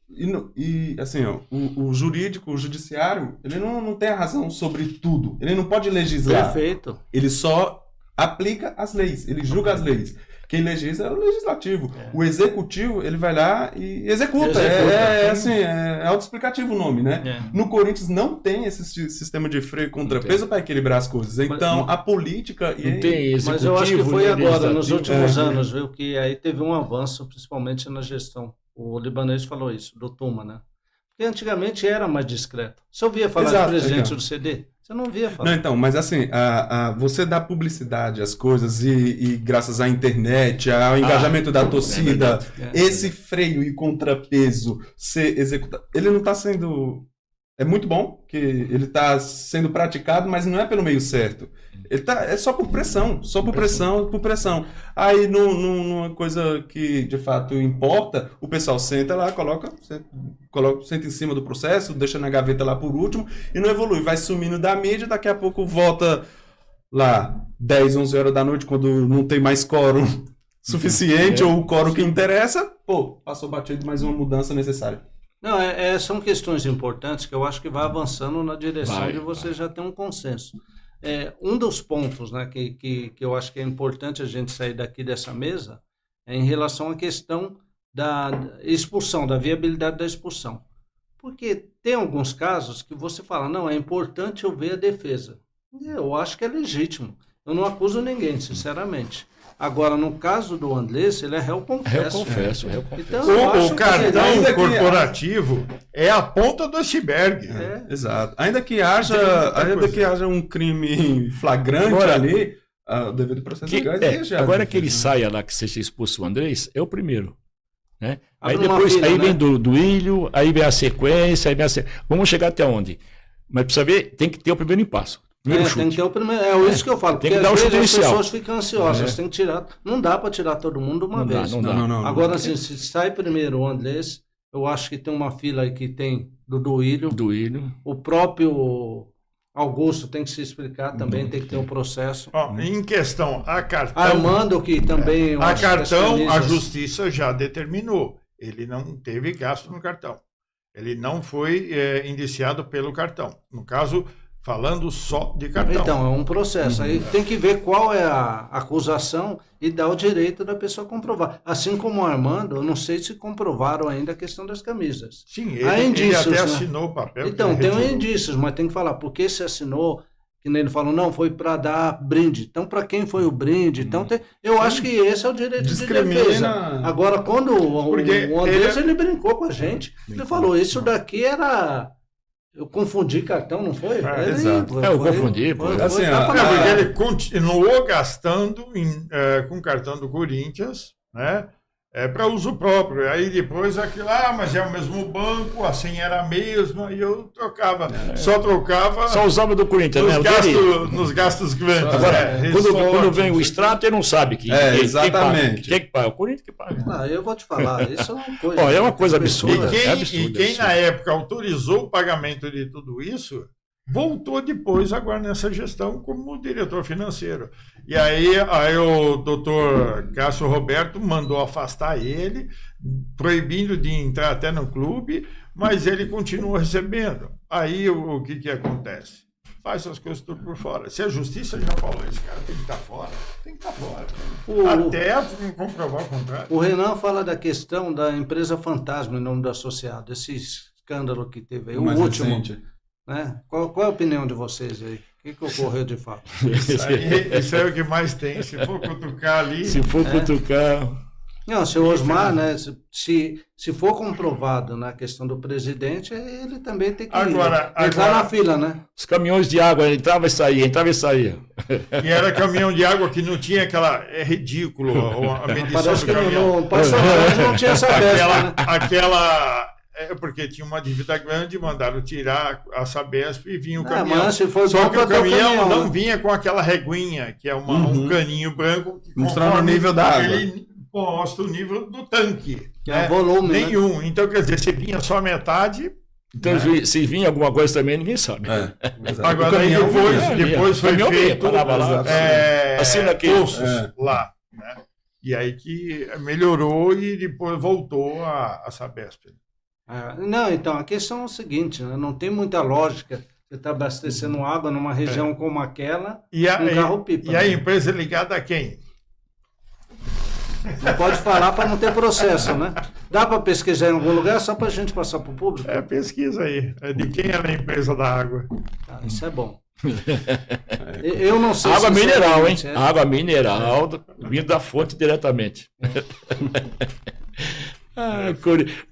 S6: E assim, ó, o jurídico, o judiciário, ele não tem a razão sobre tudo. Ele não pode legislar.
S1: Perfeito.
S6: Ele só aplica as leis, ele julga as leis. Quem legisla é o legislativo. O executivo, ele vai lá e executa. É autoexplicativo o nome, né? No Corinthians não tem esse sistema de freio e contrapeso para equilibrar as coisas. Então, a política...
S3: Não tem executivo,
S1: Mas eu acho que foi
S3: nem
S1: agora, nos
S3: legislativo.
S1: últimos anos, viu, que aí teve um avanço, principalmente na gestão. O Libanês falou isso, do Tuma, né? Porque antigamente era mais discreto. Você ouvia falar
S6: Exato,
S1: do presidente
S6: então.
S1: do CD? Você não ouvia falar.
S6: Não, então, mas assim, você dá publicidade às coisas e graças à internet, ao engajamento da torcida, esse freio e contrapeso ser executado, ele não está sendo... É muito bom que ele está sendo praticado, mas não é pelo meio certo. É só por pressão, por pressão. Aí, numa coisa que de fato importa, o pessoal senta lá, senta em cima do processo, deixa na gaveta lá por último e não evolui. Vai sumindo da mídia, daqui a pouco volta lá 10, 11 horas da noite, quando não tem mais quórum suficiente ou o quórum que interessa, passou batido mais uma mudança necessária.
S1: Não, são questões importantes que eu acho que vai avançando na direção de você já ter um consenso. Um dos pontos, né, que eu acho que é importante a gente sair daqui dessa mesa é em relação à questão da expulsão, da viabilidade da expulsão. Porque tem alguns casos que você fala, não, é importante eu ver a defesa. Eu acho que é legítimo. Eu não acuso ninguém, sinceramente. Agora, no caso do Andrés, ele é réu confesso.
S3: Réu confesso.
S1: Então, eu acho
S2: O cartão
S6: ainda que-
S2: corporativo é a ponta do iceberg.
S6: Exato. Ainda que haja um crime flagrante
S3: Agora-
S6: ali, o devido processo legal exige.
S3: Agora que ele saia lá, que seja expulso o Andrés, é o primeiro. Né? Aí
S1: Abre uma
S3: depois
S1: fila,
S3: aí
S1: né?
S3: vem do Ilho, aí vem a sequência, Vamos chegar até onde? Mas precisa ver, tem que ter o primeiro passo. Primeiro chute.
S1: Tem que ter o primeiro. É isso que eu falo.
S3: Tem
S1: Porque
S3: que dar
S1: às
S3: o chute
S1: vezes as
S3: inicial.
S1: pessoas ficam ansiosas. Tem que tirar. Não dá para tirar todo mundo de uma vez.
S3: Não dá.
S6: Não.
S1: Agora, assim, se sai primeiro o Andrés, eu acho que tem uma fila aí que tem do Duílio.
S3: Do Ilho.
S1: O próprio Augusto tem que se explicar também, tem que ter um processo.
S2: Em questão a cartão,
S1: Armando, que também... eu
S2: a
S1: acho que as
S2: cartão, a
S1: camisas-
S2: justiça já determinou. Ele não teve gasto no cartão. Ele não foi indiciado pelo cartão. No caso, falando só de cartão.
S1: Então, é um processo. Aí tem que ver qual é a acusação e dar o direito da pessoa comprovar. Assim como o Armando, eu não sei se comprovaram ainda a questão das camisas.
S2: Sim,
S1: Há
S2: ele
S1: indícios,
S2: até
S1: né?
S2: assinou o papel.
S1: Então,
S2: que
S1: tem
S2: ele retirou.
S1: indícios, mas tem que falar por que se assinou, que nem ele falou, não, foi para dar brinde. Então, para quem foi o brinde? Então, eu acho que esse é o direito de
S6: Discrimina.
S1: defesa. Agora, quando
S2: Porque
S1: o Andrés, ele brincou com a gente, ele falou, isso daqui era... Eu confundi cartão, não foi?
S6: exato.
S3: Eu confundi, pô.
S6: Assim,
S2: É, porque ele continuou gastando com cartão do Corinthians, né? Para uso próprio. Aí depois aquilo, mas é o mesmo banco, a senha era a mesma, e eu trocava. Só trocava
S3: Só usava do Corinthians, né?
S2: nos gastos grandes.
S3: Agora,
S2: ressorte,
S3: quando vem
S2: não
S3: o
S2: sei
S3: extrato, ele não sabe quem
S6: exatamente.
S3: Quem que paga? O Corinthians que paga.
S1: Eu vou te falar, isso é uma coisa...
S3: Ó, é uma coisa
S1: as pessoas-
S3: absurda.
S2: E quem,
S3: É absurdo,
S2: e quem
S3: absurdo.
S2: na época autorizou o pagamento de tudo isso, voltou depois, agora nessa gestão, como diretor financeiro. E aí o doutor Cássio Roberto mandou afastar ele, proibindo de entrar até no clube, mas ele continua recebendo. Aí o que acontece? Faz as coisas tudo por fora. Se a justiça já falou, esse cara tem que estar fora, tem que estar fora. Até comprovar o contrário.
S1: O Renan fala da questão da empresa fantasma em nome do associado, esse escândalo que teve aí, o
S6: mais
S1: último.
S6: recente.
S1: Né? Qual é a opinião de vocês aí? O que ocorreu de fato?
S2: Isso é o que mais tem. Se for cutucar ali...
S3: Se for cutucar...
S1: Não, seu Osmar, né, se for comprovado na questão do presidente, ele também tem que entrar na fila, né?
S3: Os caminhões de água entrava e saía, entrava e saía.
S2: E era caminhão de água que não tinha aquela... É ridículo a medição
S1: Parece
S2: do
S1: que
S2: caminhão.
S1: no Pastorante não tinha essa peça, né?
S2: Porque tinha uma dívida grande, mandaram tirar a Sabesp e vinha o
S1: Não,
S2: caminhão.
S1: mas se foi
S2: Só
S1: bom
S2: que o
S1: pra ter o
S2: caminhão
S1: caminhão,
S2: não
S1: né?
S2: vinha com aquela reguinha, que é um caninho branco. Que
S6: Mostrando
S2: conforme
S6: o nível da água.
S2: Ele mostra o nível do tanque.
S1: Que é o volume, né?
S2: Nenhum. Então, quer dizer, se vinha só metade...
S3: Então, se vinha alguma coisa também, ninguém sabe.
S6: Exato.
S2: Agora,
S6: O caminhão
S2: depois foi
S3: Caminhão vinha,
S2: feito
S3: parava lá. Assina aqui.
S2: poços lá. Né? E aí que melhorou e depois voltou a Sabesp.
S1: Não, então, a questão é o seguinte, né? Não tem muita lógica você estar abastecendo água numa região como aquela
S2: E
S1: com carro-pipa.
S2: e a
S1: né?
S2: empresa é ligada a quem?
S1: Não pode falar para não ter processo, né? Dá para pesquisar em algum lugar só para a gente passar para o público?
S2: Pesquisa aí. De quem era a empresa da água?
S1: Isso é bom. Eu não sei
S3: Água mineral, hein?
S1: sinceramente,
S3: Água mineral, vindo da fonte diretamente.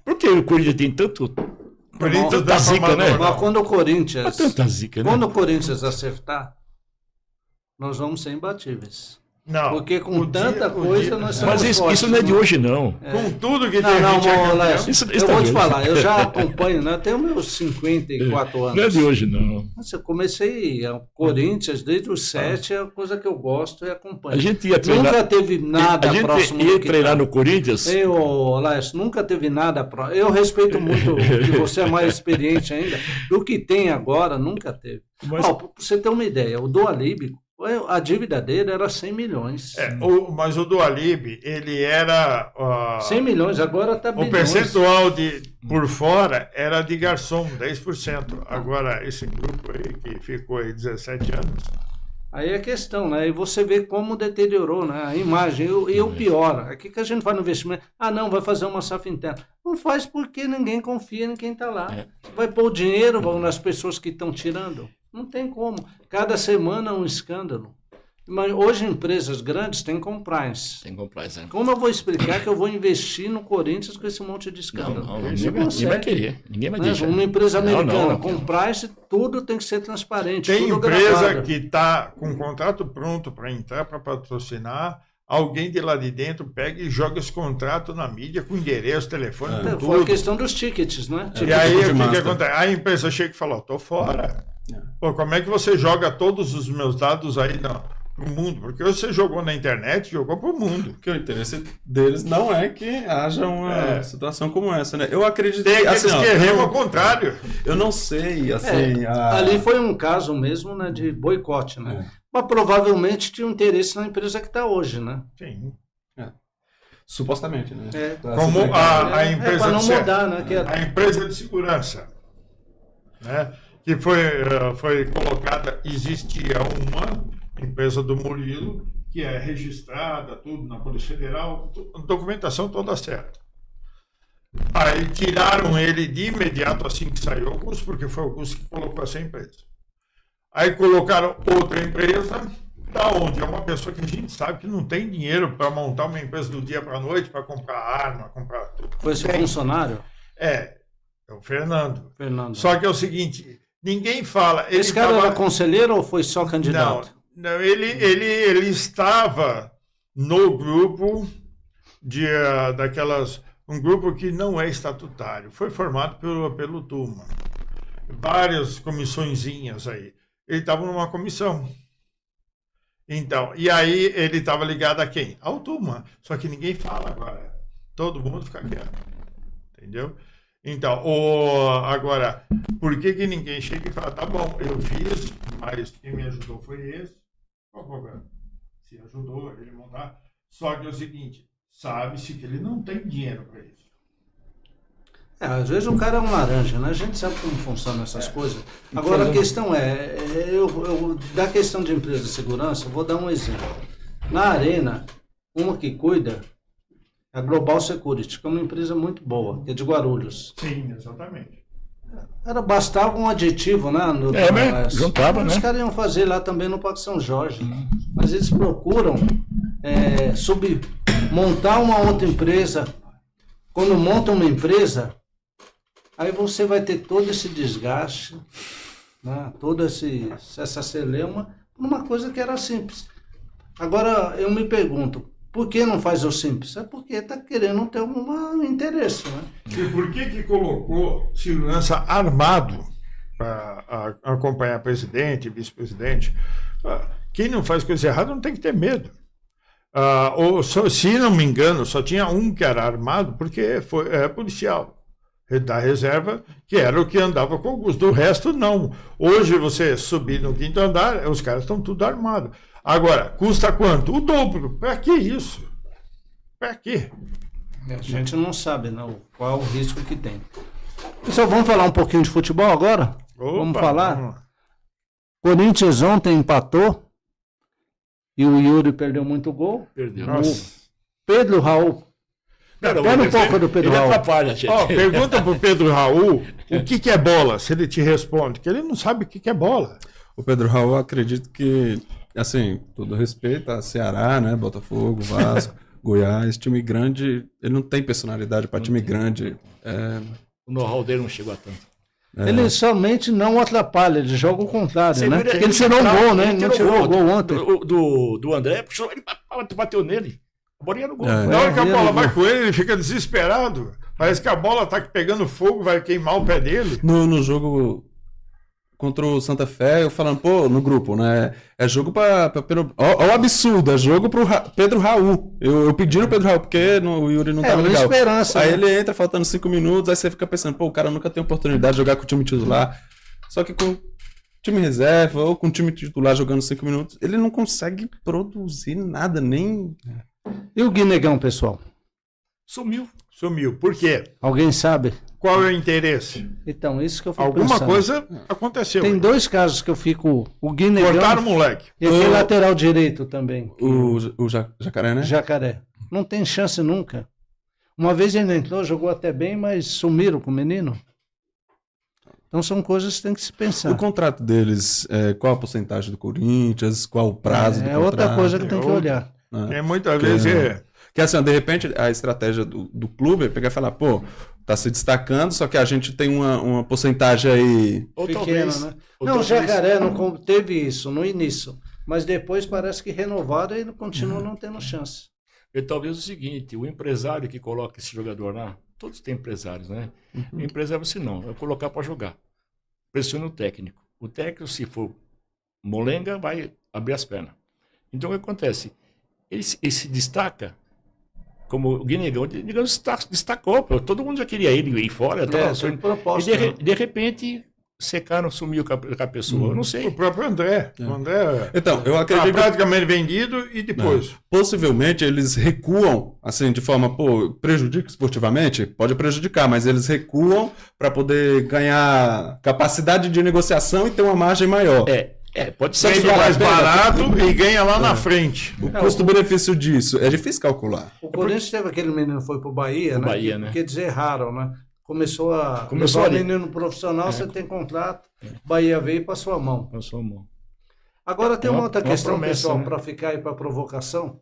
S3: Por que o Corinthians tem tanto...
S2: Corinthians
S3: Tanta
S2: da
S3: zica, né?
S1: Mas quando o Corinthians,
S3: Tanta zica, né?
S1: quando o Corinthians acertar, nós vamos ser imbatíveis.
S2: Não.
S1: Porque com
S2: o
S1: tanta
S2: dia-
S1: coisa
S2: o
S1: nós
S2: dia-
S1: somos
S3: Mas
S1: fortes,
S3: isso não é de
S1: né?
S3: hoje, não.
S2: Com tudo que
S1: Não,
S2: tem
S1: não,
S2: gente é campeão.
S1: Lécio,
S3: Isso
S1: eu
S3: tá
S1: vou te
S3: de
S1: falar,
S3: hoje.
S1: eu já acompanho, né? Eu tenho meus 54 anos.
S3: Não é de hoje, não.
S1: Nossa, eu comecei a Corinthians desde os 7, é a coisa que eu gosto e acompanho.
S3: A gente ia treinar...
S1: Nunca teve nada
S3: a gente
S1: próximo
S3: ia
S1: do que
S3: treinar
S1: tá.
S3: no Corinthians...
S1: Lécio, nunca teve nada próximo. Eu respeito muito que você é mais experiente ainda. Do que tem agora, nunca teve.
S3: Mas-
S1: Para você ter uma ideia, o Dualib, a dívida dele era 100 milhões.
S2: Mas o Dualib, ele era...
S1: 100 milhões, agora está
S2: O
S1: bilhões.
S2: percentual por fora era de garçom, 10%. Agora, esse grupo aí que ficou aí 17 anos...
S1: Aí é questão, né? E você vê como deteriorou, né? A imagem. E o pior, aqui que a gente faz no investimento, não, vai fazer uma SAF interna. Não faz porque ninguém confia em quem está lá. Vai pôr o dinheiro nas pessoas que estão tirando? Não tem como. Cada semana um escândalo. Mas hoje empresas grandes têm compliance.
S3: Tem que comprar, né?
S1: Como eu vou explicar que eu vou investir no Corinthians com esse monte de escândalo?
S3: Não,
S1: Você
S3: ninguém vai
S1: consegue.
S3: querer. Ninguém vai
S1: Né?
S3: deixar.
S1: Uma empresa
S3: Não,
S1: americana,
S3: não.
S1: compliance, tudo tem que ser transparente.
S2: Tem
S1: tudo
S2: empresa
S1: gravado.
S2: que está com o contrato pronto para entrar, para patrocinar, alguém de lá de dentro pega e joga esse contrato na mídia com endereço, telefone, com
S1: Foi a
S2: tudo.
S1: questão dos tickets, né?
S2: E aí o que
S6: Master.
S2: acontece? A empresa chega e fala, tô fora. Pô, como é que você joga todos os meus dados aí no mundo? Porque você jogou na internet, jogou pro mundo.
S6: Porque o interesse deles não é que haja uma situação como essa, né? Eu acredito
S2: Tem aqueles
S6: assim, ó,
S2: que remam ao contrário.
S6: eu não sei, assim...
S1: Ali foi um caso mesmo, né, de boicote, né? Mas provavelmente tinha um interesse na empresa que está hoje, né?
S2: Sim.
S6: Supostamente, né?
S2: Como a
S1: Para
S2: empresa
S1: não
S2: de
S1: mudar, né?
S2: a empresa de segurança, né? que foi colocada, existia uma empresa do Murilo, que é registrada, tudo na Polícia Federal, documentação toda certa. Aí tiraram ele de imediato assim que saiu o Augusto, porque foi o Augusto que colocou essa empresa. Aí colocaram outra empresa, da onde é uma pessoa que a gente sabe que não tem dinheiro para montar uma empresa do dia para a noite, para comprar arma, comprar tudo.
S1: Foi esse funcionário?
S2: É o Fernando.
S1: Fernando.
S2: Só que é o seguinte, ninguém fala...
S1: Esse cara era conselheiro ou foi só candidato?
S2: Não, ele estava no grupo daquelas... Um grupo que não é estatutário. Foi formado pelo Tuma. Várias comissõezinhas aí. Ele estava numa comissão. Então, e aí ele estava ligado a quem? Ao Tuma. Só que ninguém fala agora. Todo mundo fica quieto. Entendeu? Então, agora, por que ninguém chega e fala, tá bom, eu fiz, mas quem me ajudou foi esse. Qual o problema? Se ajudou ele montar. Só que é o seguinte, sabe-se que ele não tem dinheiro para isso.
S1: Às vezes o cara é um laranja, né? A gente sabe como funcionam essas coisas. Agora a questão da questão de empresa de segurança, eu vou dar um exemplo. Na Arena, uma que cuida é a Global Security, que é uma empresa muito boa, que é de Guarulhos.
S2: Sim, exatamente.
S1: Bastava um aditivo, né?
S3: Juntava, né?
S1: Os caras iam fazer lá também no Parque São Jorge. Mas eles procuram montar uma outra empresa. Quando monta uma empresa, aí você vai ter todo esse desgaste, né? Toda essa celeuma, numa coisa que era simples. Agora, eu me pergunto, por que não faz o simples? É porque está querendo ter algum interesse, né?
S2: E por que colocou segurança armado para acompanhar presidente, vice-presidente? Quem não faz coisa errada não tem que ter medo. Se não me engano, só tinha um que era armado, porque é policial da reserva, que era o que andava com o Augusto. Do resto, não. Hoje, você subir no 5º andar, os caras estão tudo armados. Agora, custa quanto? O dobro. Para que isso? Para quê?
S1: A gente não sabe, não, qual o risco que tem. Pessoal, vamos falar um pouquinho de futebol agora? Vamos falar?
S2: Vamos lá.
S1: Corinthians ontem empatou e o Yuri perdeu muito gol.
S3: Perdeu.
S2: Nossa.
S1: Pedro Raul. Pera um pouco do Pedro
S3: Ele
S1: Raul.
S3: atrapalha, gente.
S2: Pergunta pro Pedro Raul o que é bola, se ele te responde, que ele não sabe o que é bola.
S6: O Pedro Raul, acredito que, assim, todo respeito a Ceará, né? Botafogo, Vasco, Goiás, time grande, ele não tem personalidade para time grande.
S3: O know-how dele não chegou a tanto.
S1: Ele somente não atrapalha, ele joga o contrário, né?
S3: Ele
S1: Ele tirou um gol, né? Ele não tirou o gol ontem.
S3: Do André, puxou, ele bateu nele. A bolinha no gol.
S2: Na hora que a bola vai com ele fica desesperado. Parece que a bola tá pegando fogo, vai queimar o pé dele.
S6: No jogo contra o Santa Fé, eu falando, no grupo, né? É jogo para Ó o absurdo, é jogo pro Pedro Raul. Eu pedi no Pedro Raul, porque o Yuri não tava legal.
S1: Esperança,
S6: aí
S1: né?
S6: ele entra faltando 5 minutos, aí você fica pensando, o cara nunca tem oportunidade de jogar com o time titular. Só que com time reserva ou com o time titular jogando 5 minutos, ele não consegue produzir nada, nem...
S1: E o Guinegão, pessoal?
S3: Sumiu.
S2: Por quê?
S1: Alguém sabe?
S2: Qual é o interesse?
S1: Então, isso que eu fico
S2: Alguma
S1: pensando.
S2: coisa aconteceu.
S1: Tem 2 casos que eu fico... O Guinegão
S2: Cortaram o moleque.
S1: e aquele lateral direito também.
S6: O Jacaré, né?
S1: Jacaré. Não tem chance nunca. Uma vez ele entrou, jogou até bem, mas sumiram com o menino. Então são coisas que tem que se pensar.
S6: O contrato deles, qual a porcentagem do Corinthians, qual o prazo do contrato?
S1: É outra coisa que tem que olhar.
S2: É muitas vezes...
S6: Que assim, de repente, a estratégia do clube é pegar e falar, tá se destacando, só que a gente tem uma porcentagem aí...
S3: Ou
S1: Pequena,
S3: talvez,
S1: né?
S3: ou
S1: Não, o
S3: talvez-
S1: Jacaré não teve isso no início, mas depois parece que renovaram e ele continua não tendo chance.
S3: E talvez o seguinte, o empresário que coloca esse jogador lá, todos têm empresários, né? O empresário, se não, é colocar para jogar. Pressiona o técnico. O técnico, se for molenga, vai abrir as pernas. Então, o que acontece? Ele se destaca, como o Guinegão destacou, todo mundo já queria ele ir fora.
S1: Foi proposta,
S3: e de repente, secaram, sumiu com a pessoa. Eu não
S2: O
S3: sei.
S2: próprio André. O André
S6: Então, eu
S2: tá
S6: acredito que
S2: praticamente vendido e depois.
S6: possivelmente eles recuam, assim, de forma, prejudica esportivamente? Pode prejudicar, mas eles recuam para poder ganhar capacidade de negociação e ter uma margem maior.
S3: Pode ser
S2: Vende
S3: que
S2: mais
S6: vale a pena,
S2: barato e ganha lá na frente.
S6: O custo-benefício disso é difícil calcular.
S1: O Corinthians teve aquele menino que foi pro Bahia,
S3: Pro
S1: né?
S3: Bahia, né?
S1: Porque eles erraram, né? Começou
S3: Começou
S1: levar o
S3: ali.
S1: menino profissional, você tem contrato, Bahia veio para sua mão.
S3: Na sua mão.
S1: Agora tem uma outra
S3: uma
S1: questão,
S3: promessa,
S1: pessoal,
S3: né?
S1: para ficar aí para provocação.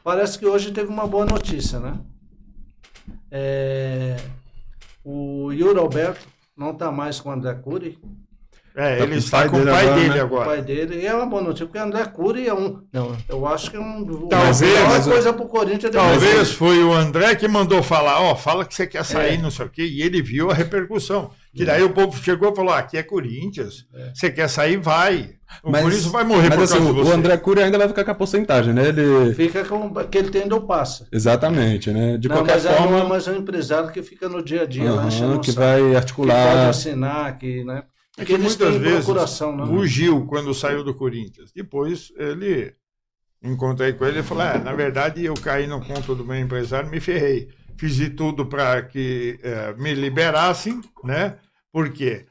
S1: Parece que hoje teve uma boa notícia, né? O Yuri Alberto não está mais com o André Cury,
S2: Ele
S6: o
S2: está
S6: pai
S2: com o
S6: dele
S2: pai
S6: agora,
S2: dele
S6: né?
S1: o
S2: agora.
S1: pai dele, e é uma boa notícia, porque o André Cury é
S3: Não,
S1: eu acho que é uma
S2: Talvez,
S1: melhor coisa para o Corinthians.
S2: Talvez foi o André que mandou falar, fala que você quer sair, não sei o quê, e ele viu a repercussão. Que daí o povo chegou e falou, aqui é Corinthians, você quer sair, vai. O Corinthians vai morrer por
S6: mas
S2: causa
S6: assim,
S2: de você.
S6: o André Cury ainda vai ficar com a porcentagem, né? Ele...
S1: Fica com que ele tem do passa.
S6: Exatamente, né? De
S1: Não,
S6: qualquer
S1: mas
S6: forma,
S1: é mais um empresário que fica no dia a dia, lá enchendo o
S6: que
S1: saco,
S6: vai
S1: que pode
S6: articular.
S1: assinar, que, né?
S2: É
S1: Porque
S2: que
S1: eles
S2: muitas
S1: têm
S2: vezes
S1: procuração, né?
S2: o Gil, quando saiu do Corinthians, depois ele encontrei com ele e falou: na verdade eu caí no conto do meu empresário, me ferrei. Fiz de tudo para que me liberassem, né? Porque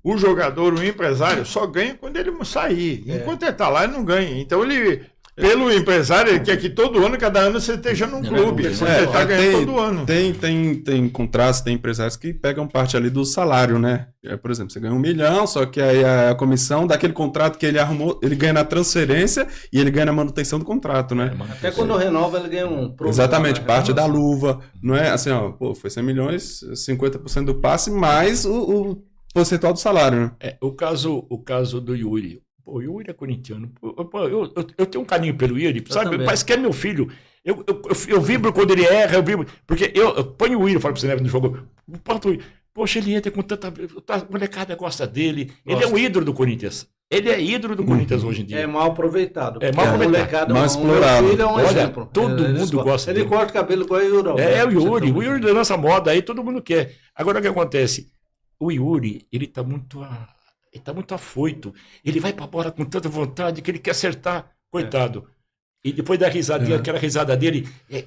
S2: o jogador, o empresário, só ganha quando ele sair. Enquanto ele está lá, ele não ganha. Então ele. Pelo empresário, ele quer que todo ano, cada ano, você esteja num clube. Você está ganhando todo ano.
S6: Tem contratos, tem empresários que pegam parte ali do salário, né? Por exemplo, você ganha 1 milhão, só que aí a comissão daquele contrato que ele arrumou, ele ganha na transferência e ele ganha na manutenção do contrato, né?
S1: Até quando renova, ele ganha um problema,
S6: Exatamente,
S1: né?
S6: parte da luva. Não é assim, foi 100 milhões, 50% do passe, mais o percentual do salário, né?
S3: O caso do Yuri. Pô, o Yuri é corintiano. Eu tenho um carinho pelo Yuri, sabe?
S1: também.
S3: Parece que é meu filho. Eu vibro quando ele erra, eu vibro. Porque eu ponho o Yuri, falo pra você, né, no jogo. Poxa, ele entra com tanta. A molecada gosta dele. Ele é um ídolo do Corinthians. Ele é ídolo do Corinthians hoje em dia.
S1: É mal aproveitado.
S3: É mal
S1: porque a
S3: aproveitado.
S1: molecada,
S6: Mal
S1: o
S6: explorado.
S1: meu filho é um
S3: Olha,
S1: exemplo.
S3: todo
S1: Eles
S3: mundo gosta
S1: Ele
S3: dele.
S1: corta o cabelo igual o Yuri.
S3: É o Yuri.
S1: Você
S3: O Yuri lança moda aí, todo mundo quer. Agora o que acontece? O Yuri, ele tá muito afoito. Ele vai pra bola com tanta vontade que ele quer acertar. Coitado. E depois da risadinha, aquela risada dele,
S6: É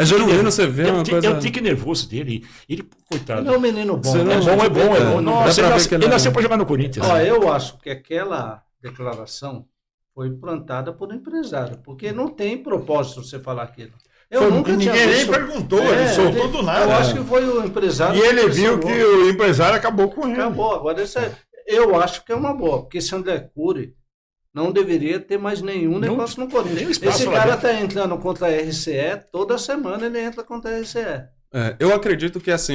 S6: genuíno, você vê uma coisa...
S3: É o tique nervoso dele. Ele, coitado.
S1: Ele é um menino bom.
S6: Você
S1: né?
S6: não-
S3: É bom. Nossa,
S6: Dá pra
S3: ele
S6: ver que
S3: ele
S6: ele é
S3: nasceu
S6: bom.
S3: pra jogar no Corinthians.
S1: Ó, eu acho que aquela declaração foi plantada por um empresário, porque não tem propósito você falar aquilo. Eu nunca tinha
S2: Ninguém nem
S1: visto.
S2: perguntou, ele soltou do nada.
S1: Eu acho que foi o empresário.
S2: E ele
S1: que
S2: viu
S1: falou.
S2: que o empresário acabou com ele.
S1: Acabou. Agora, eu acho que é uma boa, porque esse André Cury não deveria ter mais nenhum negócio no Corinthians.
S3: nem espaço
S1: Esse
S3: lá
S1: cara
S3: dentro.
S1: está entrando contra a RCE, toda semana ele entra contra a RCE.
S6: Eu acredito que, assim,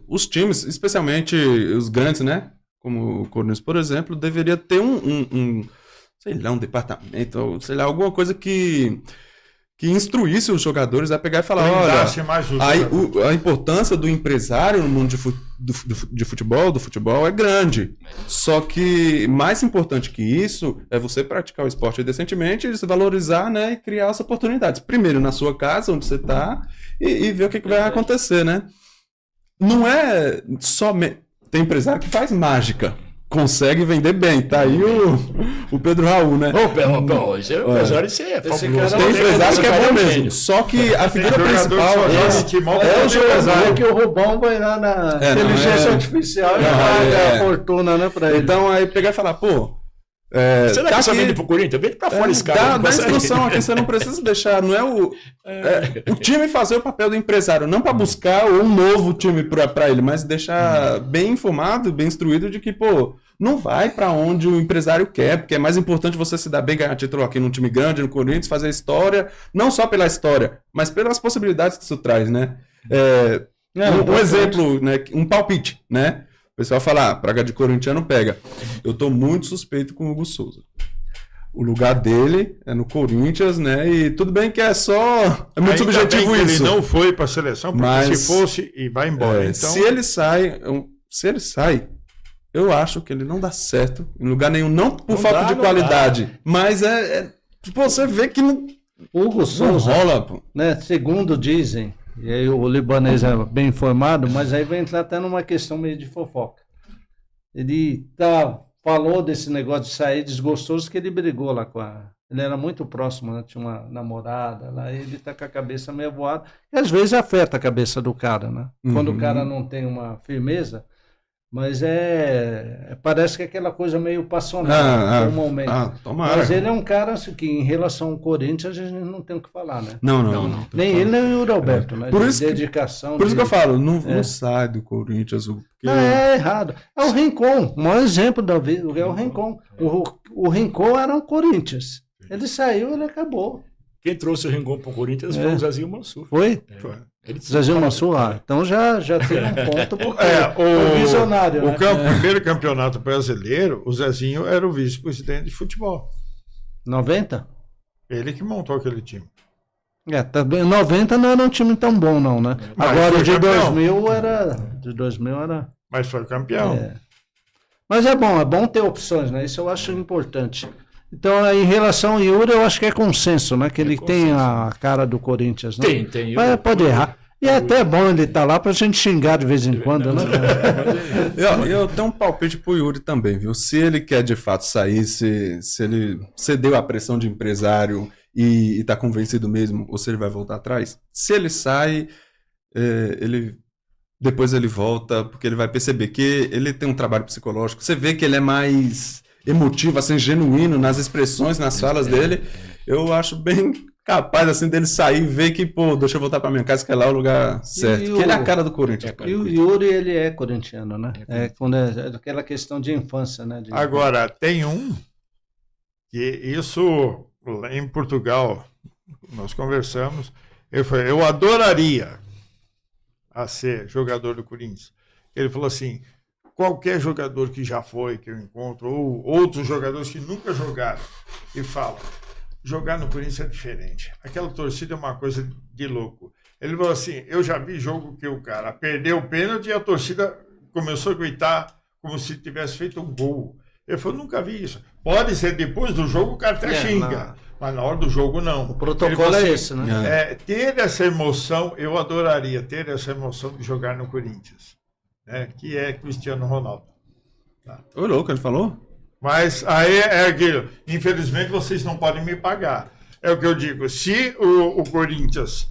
S6: os times, especialmente os grandes, né? Como o Corinthians, por exemplo, deveria ter sei lá, um departamento, ou sei lá, alguma coisa que instruísse os jogadores a pegar e falar,
S2: Blindasse mais os jogadores.
S6: a importância do empresário no mundo de futebol, do futebol é grande. Só que mais importante que isso é você praticar o esporte decentemente, se valorizar, né, e criar as oportunidades. Primeiro na sua casa, onde você está, e ver o que vai acontecer, né? Não é somente... Tem empresário que faz mágica. Consegue vender bem. Tá aí o Pedro Raul, né?
S3: Esse é o empresário, esse é fabuloso.
S1: cara
S6: Tem empresário que é bom
S3: um
S6: mesmo.
S3: gênio.
S6: Só que a figura
S2: Jogador
S6: principal
S2: só joga em time,
S1: É o jogador
S2: empresário.
S1: que o Rubão vai lá na inteligência artificial e
S6: Não,
S1: paga a fortuna, né, pra ele.
S6: Então aí pegar e falar, pô.
S3: Será que só vende pro Corinthians? Vende pra fora esse cara.
S6: Dá instrução aqui, você não precisa deixar, não é o time fazer o papel do empresário, não para buscar um novo time para ele, mas deixar bem informado, bem instruído de que, pô, não vai para onde o empresário quer, porque é mais importante você se dar bem, ganhar título aqui num time grande, no Corinthians, fazer história, não só pela história, mas pelas possibilidades que isso traz, né? Um exemplo, né, um palpite, né? O pessoal fala, praga de corintiano pega. Eu tô muito suspeito com o Hugo Souza. O lugar dele é no Corinthians, né? E tudo bem que é só... É muito
S2: Ainda
S6: subjetivo
S2: bem que
S6: isso.
S2: Ele não foi para a seleção, porque
S6: Mas-
S2: se fosse, e vai embora. Então,
S6: Se ele sai, eu acho que ele não dá certo em lugar nenhum. Não por
S3: Não
S6: falta
S3: dá,
S6: de
S3: não
S6: qualidade, mas pô, você vê que não
S1: Hugo Souza,
S6: rola, pô.
S1: né, segundo dizem, e aí o libanês é bem informado, mas aí vai entrar até numa questão meio de fofoca. Ele falou desse negócio de sair desgostoso que ele brigou lá com a... Ele era muito próximo, né? Tinha uma namorada lá, ele tá com a cabeça meio voada. E às vezes afeta a cabeça do cara, né? Quando o cara não tem uma firmeza, mas parece que é aquela coisa meio passional normalmente.
S6: Tomara.
S1: Mas ele é um cara assim, que em relação ao Corinthians a gente não tem o que falar, né?
S6: Não.
S1: Nem ele, nem o Roberto, né?
S6: Por isso que-
S1: dedicação.
S6: Por isso que eu falo, não
S1: É.
S6: sai do Corinthians. Porque...
S1: Não, é errado. É o Rincon. O maior exemplo da vida é o Rincon. O Rincon era o Corinthians. Ele saiu, ele acabou.
S3: Quem trouxe o Rincon para o Corinthians foi o Zezinho Mansur.
S1: Foi?
S3: Ele
S1: Zezinho Mansur, então já tem um ponto porque
S2: O
S1: visionário, né?
S2: primeiro campeonato brasileiro, o Zezinho era o vice-presidente de futebol.
S1: 90?
S2: Ele que montou aquele time.
S1: Também 90 não era um time tão bom, não, né?
S2: Mas
S1: Agora
S2: foi
S1: de
S2: campeão.
S1: 2000 era.
S2: Mas foi campeão.
S1: Mas é bom ter opções, né? Isso eu acho importante. Então, em relação ao Yuri, eu acho que é consenso, né? Que ele tem a cara do Corinthians, né?
S3: Tem.
S1: Mas pode errar. E é até bom ele estar lá pra gente xingar de vez em quando, né?
S6: Eu tenho um palpite pro Yuri também, viu? Se ele quer de fato sair, se ele cedeu à pressão de empresário e tá convencido mesmo, ou se ele vai voltar atrás. Se ele sai, depois ele volta, porque ele vai perceber que ele tem um trabalho psicológico. Você vê que ele é mais emotivo, assim, genuíno nas expressões, nas falas dele. Eu acho bem capaz, assim, dele sair e ver que, pô, deixa eu voltar pra minha casa, que é lá o lugar certo. Que ele é a cara do Corinthians.
S1: E o Yuri, ele é corintiano, né? Quando é aquela questão de infância, né?
S2: Agora, tem um que isso, lá em Portugal, nós conversamos, ele falou, eu adoraria a ser jogador do Corinthians. Ele falou assim, qualquer jogador que já foi, que eu encontro, ou outros jogadores que nunca jogaram, e falam, jogar no Corinthians é diferente. Aquela torcida é uma coisa de louco. Ele falou assim, eu já vi jogo que o cara perdeu o pênalti e a torcida começou a gritar como se tivesse feito um gol. Ele falou, nunca vi isso. Pode ser depois do jogo o cara até xinga, mas na hora do jogo não.
S1: O protocolo é esse, né?
S2: Ter essa emoção, eu adoraria ter essa emoção de jogar no Corinthians, né? Que é Cristiano Ronaldo.
S6: Ô, louco, ele falou?
S2: Mas aí é aquilo, infelizmente vocês não podem me pagar. É o que eu digo, se o Corinthians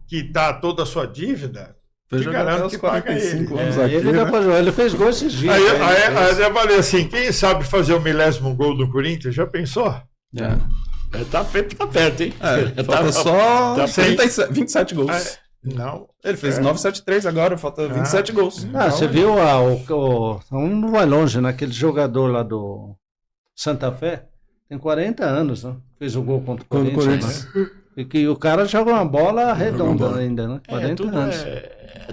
S2: quitar toda a sua dívida, te garanto que paga ele.
S6: Anos aqui,
S1: Ele,
S6: né?
S1: ele fez gol esses dias.
S2: Aí eu falei assim, quem sabe fazer o 1000º gol do Corinthians, já pensou?
S3: Tá perto, hein?
S6: Falta só
S3: tá
S6: 27 gols.
S2: Não.
S6: Ele fez 973 agora, falta 27 gols.
S1: Você viu não vai longe, né? Aquele jogador lá do Santa Fé, tem 40 anos, né? Fez o gol contra o Corinthians. Né? E que o cara joga uma bola redonda ainda, né? 40 anos.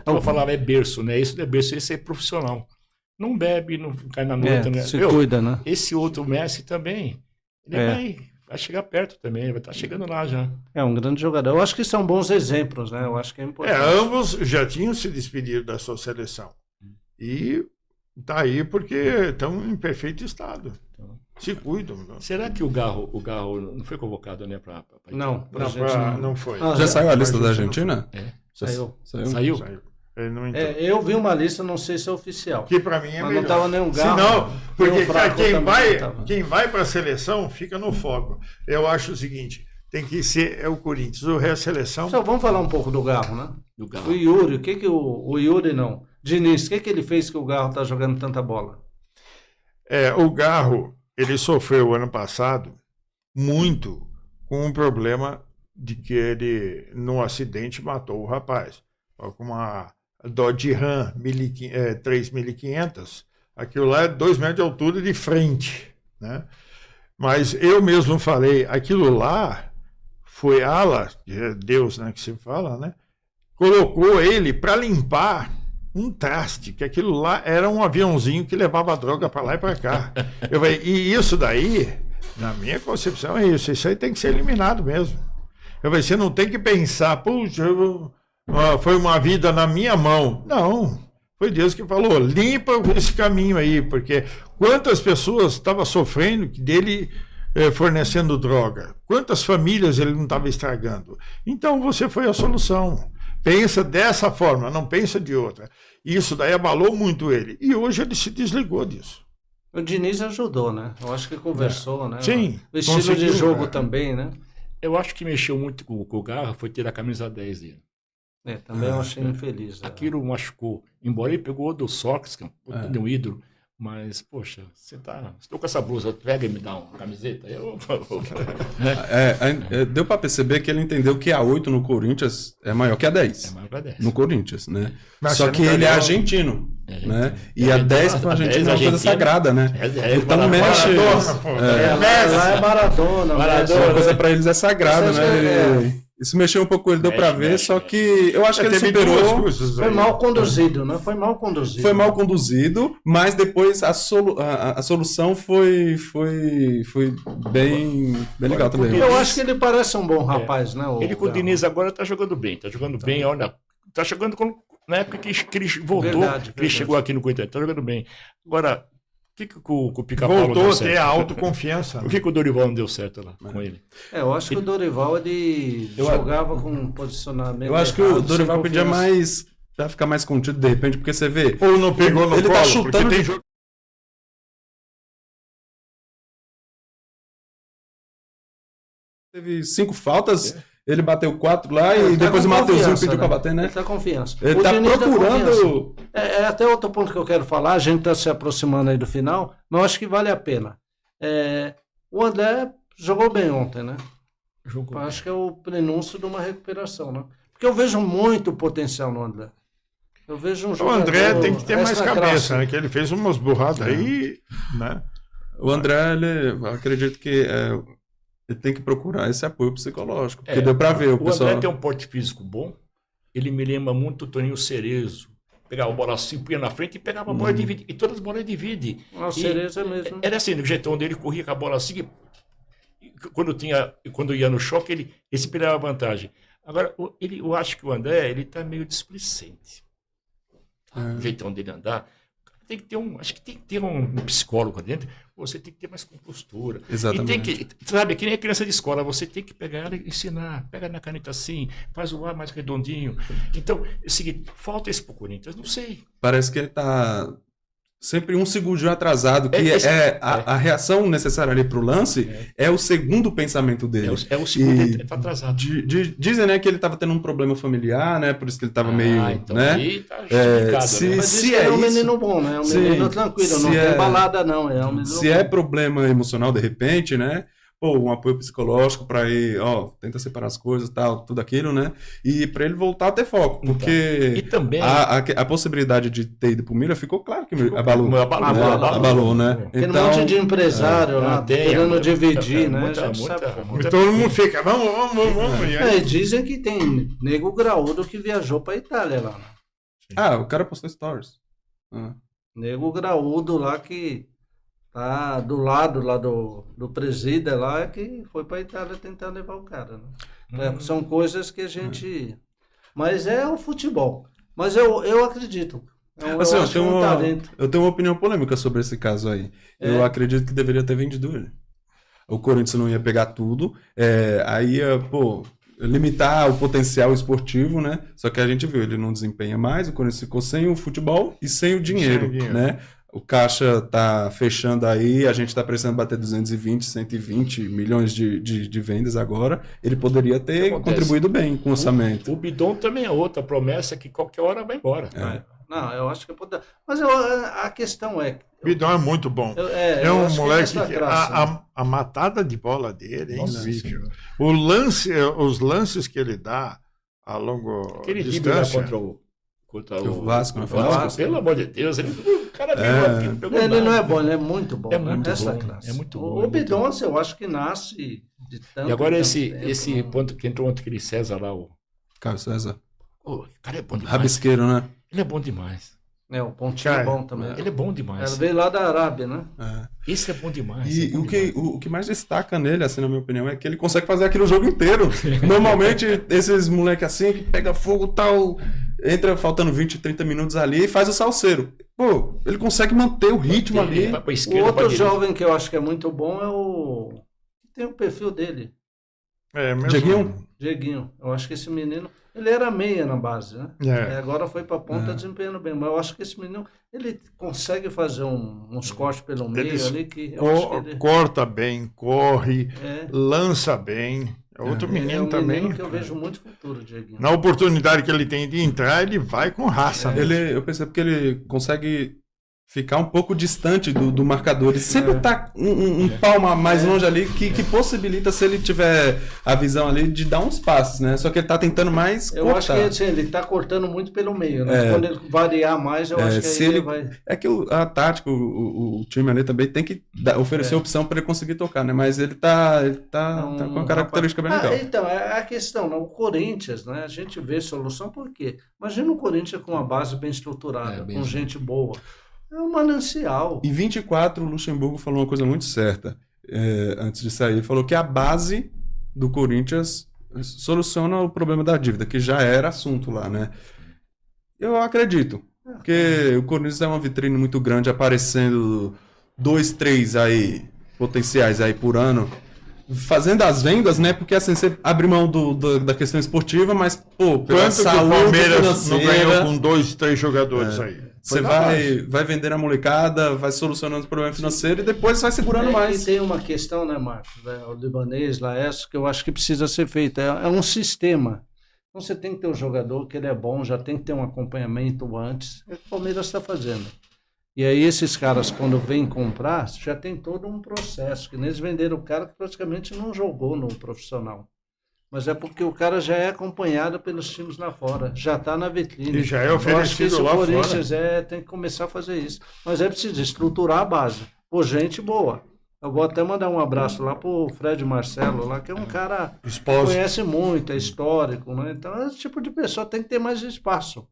S3: Eu falava, é berço, né? Isso não é berço, esse é profissional. Não bebe, não cai na noite, né?
S1: Se cuida, né?
S3: Esse outro Messi também, ele vai chegar perto também, vai estar chegando lá já.
S1: É um grande jogador. Eu acho que são bons exemplos, né? Eu acho que é importante.
S2: Ambos já tinham se despedido da sua seleção. E tá aí porque estão em perfeito estado. Se cuidam. Não.
S3: Será que o Garro não foi convocado, né?
S2: Não foi.
S6: Já saiu a lista da Argentina?
S1: Saiu.
S3: Saiu?
S2: Ele não entrou.
S1: Eu vi uma lista, não sei se é oficial.
S2: Que para mim é
S1: Mas
S2: melhor.
S1: não estava nenhum Garro.
S2: Senão, porque
S1: Franco
S2: quem vai para a seleção fica no foco. Eu acho o seguinte, tem que ser o Corinthians, o resto da seleção.
S1: Só vamos falar um pouco do Garro, né?
S3: Do Garro.
S1: O Yuri, o Yuri não. Diniz, o que ele fez que o Garro está jogando tanta bola?
S2: O Garro, ele sofreu ano passado muito com um problema de que ele, num acidente, matou o rapaz. Com uma Dodge Ram 3500, aquilo lá é 2 metros de altura de frente, né? Mas eu mesmo falei, aquilo lá foi Allah, Deus, né, que se fala, né? Colocou ele para limpar um traste, que aquilo lá era um aviãozinho que levava droga para lá e para cá. Eu falei, e isso daí, na minha concepção, é isso aí tem que ser eliminado mesmo. Eu falei, você não tem que pensar, puxa, foi uma vida na minha mão. Não, foi Deus que falou, limpa esse caminho aí, porque quantas pessoas estavam sofrendo dele fornecendo droga? Quantas famílias ele não estava estragando? Então você foi a solução. pensa dessa forma, não pensa de outra. Isso daí abalou muito ele. E hoje ele se desligou disso.
S1: O Diniz ajudou, né? Eu acho que conversou, né?
S2: Sim,
S1: O estilo de
S2: conseguiu,
S1: jogo
S2: né?
S1: também, né?
S3: Eu acho que mexeu muito com o Garra foi ter a camisa 10 dele.
S1: Também eu achei infeliz.
S3: Aquilo machucou. Embora ele pegou o do Sócrates, que é um ídolo. Mas, poxa, estou com essa blusa, pega e me dá uma camiseta.
S6: Deu para perceber que ele entendeu que a 8 no Corinthians é maior que a 10.
S3: É maior que a 10.
S6: No Corinthians, né?
S2: Mas
S6: Só
S2: você
S6: que
S2: não
S6: ele é
S2: tá
S6: argentino, né? E
S3: É,
S6: a 10 para o
S3: a 10
S6: argentino é uma coisa
S3: argentina.
S6: sagrada, né?
S3: Então
S6: Então mexe.
S2: Maradona, pô.
S1: Lá é Maradona.
S3: Maradona.
S6: Uma coisa para eles é sagrada,
S1: Isso
S6: né? Isso mexeu um pouco com ele, deu para ver, só que eu acho que ele
S2: Teve duas
S6: superou.
S2: coisas
S1: Foi
S2: aí.
S1: mal conduzido, né? Foi mal conduzido.
S6: Foi mal conduzido, mas depois a solução foi bem legal também.
S1: Eu acho que ele parece um bom rapaz, né?
S3: Ele com o Diniz agora tá jogando bem. Tá jogando bem, olha. Tá jogando na época que ele voltou,
S1: Verdade,
S3: que ele chegou aqui no Corinthians. Tá jogando bem. Agora, o que o Pica-Paulo
S2: Voltou
S3: deu
S2: a ter
S3: certo?
S2: a autoconfiança.
S3: Por que o Dorival não deu certo lá com ele?
S1: Eu acho que o Dorival ele jogava com um posicionamento.
S6: Eu acho que
S1: errado,
S6: o Dorival
S1: sem
S6: podia
S1: confiança.
S6: mais já ficar mais contido de repente, porque você vê.
S2: Ou não pegou no
S6: Ele
S2: colo,
S6: tá
S2: porque
S6: chutando
S2: tem
S6: de-
S2: jogo.
S6: Teve 5 faltas, ele bateu 4 lá
S1: Ele
S6: e
S1: tá
S6: depois
S1: com
S6: o Mateuzinho
S1: confiança,
S6: pediu
S1: né?
S6: pra bater, né?
S1: Ele tá confiança.
S6: Ele
S1: O
S6: tá
S1: Diniz dá confiança.
S6: procurando.
S1: É até outro ponto que eu quero falar, a gente está se aproximando aí do final, mas eu acho que vale a pena. O André jogou bem ontem, né?
S3: Jogou.
S1: Eu acho que é o prenúncio de uma recuperação, né? Porque eu vejo muito potencial no André. Eu vejo um
S2: O
S1: jogador
S2: André tem que ter mais
S1: extra
S2: cabeça,
S1: classe.
S2: né? Que ele fez umas burradas aí, né?
S6: O André, eu acredito que ele tem que procurar esse apoio psicológico, porque deu pra ver o pessoal.
S3: André tem um porte físico bom. Ele me lembra muito o Toninho Cerezo. Pegava a bola assim, punha na frente e pegava a bola e dividia. E todas as bolas divide.
S1: O Cerezo é mesmo.
S3: Era assim, no jeitão dele, corria com a bola assim. E quando ia no choque, ele se pegava vantagem. Agora, eu acho que o André, ele tá meio displicente. O jeitão dele andar. Tem que ter acho que tem que ter um psicólogo lá dentro. Você tem que ter mais compostura.
S6: Exatamente.
S3: E tem que, sabe, que nem a criança de escola, você tem que pegar ela e ensinar. Pega na caneta assim, faz o ar mais redondinho. Então, é o seguinte, falta isso pro Corinthians, não sei.
S6: Parece que ele tá sempre um segundinho atrasado, que a reação necessária ali pro lance é o segundo pensamento dele.
S3: É o segundo,
S6: E
S3: ele tá atrasado.
S6: Dizem, né, que ele tava tendo um problema familiar, né, por isso que ele tava meio,
S3: então
S6: né?
S3: aí tá justificado,
S1: Mas
S6: se
S3: né?
S1: diz que
S6: é
S1: é um
S6: isso-
S1: menino bom, né? É um
S6: Sim.
S1: menino tranquilo, não
S6: Se
S1: tem
S6: é-
S1: balada não. É um menino
S6: Se
S1: bom.
S6: é problema emocional de repente, né? Pô, um apoio psicológico para ir, tenta separar as coisas, tal, tudo aquilo, né? E para ele voltar a ter foco, porque
S3: E também...
S6: a possibilidade de ter ido pro Mira ficou claro que abalou.
S3: Abalou,
S6: né?
S1: Tem um monte de empresário lá querendo dividir, né?
S3: muita-
S1: A gente sabe
S3: muita-
S1: como.
S2: E todo mundo fica, vamos. E aí,
S1: E dizem que tem nego graúdo que viajou pra Itália lá, né?
S6: O cara postou stories.
S1: Nego graúdo lá que tá do lado lá do presídio lá, que foi pra Itália tentar levar o cara, né? São coisas que a gente... Mas é o futebol. Mas eu acredito. Eu
S6: Assim,
S1: acho que é um talento.
S6: eu tenho uma opinião polêmica sobre esse caso aí. Eu acredito que deveria ter vendido ele. O Corinthians não ia pegar tudo, aí ia, limitar o potencial esportivo, né? Só que a gente viu, ele não desempenha mais, o Corinthians ficou sem o futebol e sem o dinheiro,
S2: Sem o dinheiro.
S6: né? O caixa tá fechando aí, a gente tá precisando bater 220, 120 milhões de vendas agora. Ele poderia ter
S3: acontece?
S6: contribuído bem com o orçamento.
S3: O Bidon também é outra promessa que qualquer hora vai embora.
S1: Não, eu acho que pode. Mas a questão é.
S2: Bidão é muito bom.
S1: É
S2: É um
S1: acho que
S2: moleque
S1: essa
S2: que
S1: classe, né?
S2: a matada de bola dele é
S3: Nossa
S2: incrível. Os lances que ele dá a longo
S3: Aquele time lá
S2: distância.
S3: contra
S6: O Vasco, né?
S3: o Vasco, pelo amor de Deus, o cara não pegou
S1: Ele não é
S3: nada.
S1: bom, ele é muito bom.
S3: É
S1: né?
S3: muito
S1: Essa
S3: bom,
S1: classe.
S3: é muito bom,
S1: O
S3: é muito
S1: Bidonça, eu acho que nasce de tanto.
S3: E agora
S1: tanto
S3: esse
S1: tempo, né?
S3: ponto que entrou ontem, aquele César lá, o
S6: Carlos César.
S3: o cara é bom demais.
S6: Rabisqueiro, né?
S3: Ele é bom demais.
S1: O Pontinho é
S2: Cara,
S1: bom também.
S3: Ele é bom demais.
S1: Ele veio lá da Arábia, né?
S3: Esse é bom demais.
S6: E
S3: é bom
S6: o que mais destaca nele, assim, na minha opinião, é que ele consegue fazer aquilo o jogo inteiro. Normalmente, esses moleques assim, que pega fogo e tal, entra faltando 20, 30 minutos ali e faz o salseiro. Pô, ele consegue manter o ritmo ali.
S3: Vai pra
S1: O
S3: esquerda, pra
S1: outro
S3: direita.
S1: jovem que eu acho que é muito bom é o... Tem o perfil dele.
S2: É mesmo.
S1: Dieguinho. Eu acho que esse menino, ele era meia na base, né? Agora foi para ponta desempenhando bem. Mas eu acho que esse menino, ele consegue fazer uns cortes pelo meio ali que... eu acho que ele...
S2: Corta bem, corre, lança bem. É outro menino também.
S1: Menino que eu vejo muito futuro, Dieguinho.
S2: Na oportunidade que ele tem de entrar, ele vai com raça.
S6: Eu percebo que ele consegue ficar um pouco distante do marcador. Ele sempre tá um palmo mais longe ali, que possibilita, se ele tiver a visão ali, de dar uns passos, né? Só que ele tá tentando mais
S1: eu
S6: cortar.
S1: acho que assim, ele tá cortando muito pelo meio, né? Quando ele variar mais, eu acho que aí ele vai...
S6: É que a tática, o time ali também tem que oferecer opção para ele conseguir tocar, né? Mas ele tá com uma característica bem legal.
S1: Então, é a questão, né? O Corinthians, né? A gente vê solução por quê? Imagina o Corinthians com uma base bem estruturada, com gente boa. É um manancial.
S6: Em 24, o Luxemburgo falou uma coisa muito certa. Antes de sair, ele falou que a base do Corinthians soluciona o problema da dívida, que já era assunto lá, né? Eu acredito. Porque o Corinthians é uma vitrine muito grande, aparecendo 2, 3 aí, potenciais aí por ano, fazendo as vendas, né? Porque assim, você abre mão da questão esportiva, mas, pô, pela
S2: Quanto que o
S6: saúde
S2: Palmeiras não ganhou
S6: financeira,
S2: com 2, 3 jogadores aí?
S6: você vai vendendo a molecada, vai solucionando o problema financeiro e depois vai segurando mais.
S1: E tem uma questão, né, Marcos? O libanês, Laércio, que eu acho que precisa ser feita. É um sistema. Então você tem que ter um jogador que ele é bom, já tem que ter um acompanhamento antes. É o que o Palmeiras está fazendo. E aí esses caras, quando vêm comprar, já tem todo um processo. Que eles venderam o cara que praticamente não jogou no profissional. Mas é porque o cara já é acompanhado pelos times lá fora, já está na vitrine.
S2: E já é oferecido lá fora.
S1: O Corinthians tem que começar a fazer isso. Mas é preciso estruturar a base. Pô, gente boa. Eu vou até mandar um abraço lá pro Fred Marcelo, lá, que é um cara que conhece muito, é histórico, né? Então, esse tipo de pessoa tem que ter mais espaço.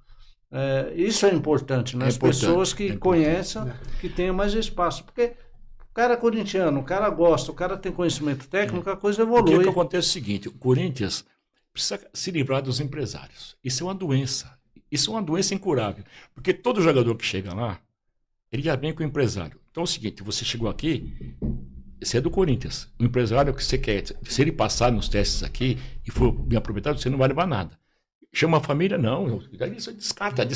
S1: Isso é importante, né? As pessoas que conhecem, que tenham mais espaço. Porque o cara é corintiano, o cara gosta, o cara tem conhecimento técnico, a coisa evolui.
S3: O que acontece é o seguinte, o Corinthians precisa se livrar dos empresários. Isso é uma doença. Isso é uma doença incurável. Porque todo jogador que chega lá, ele já vem com o empresário. Então é o seguinte, você chegou aqui, você é do Corinthians. O empresário que você quer, se ele passar nos testes aqui e for bem aproveitado, você não vai levar nada. Chama a família, não. Isso descarta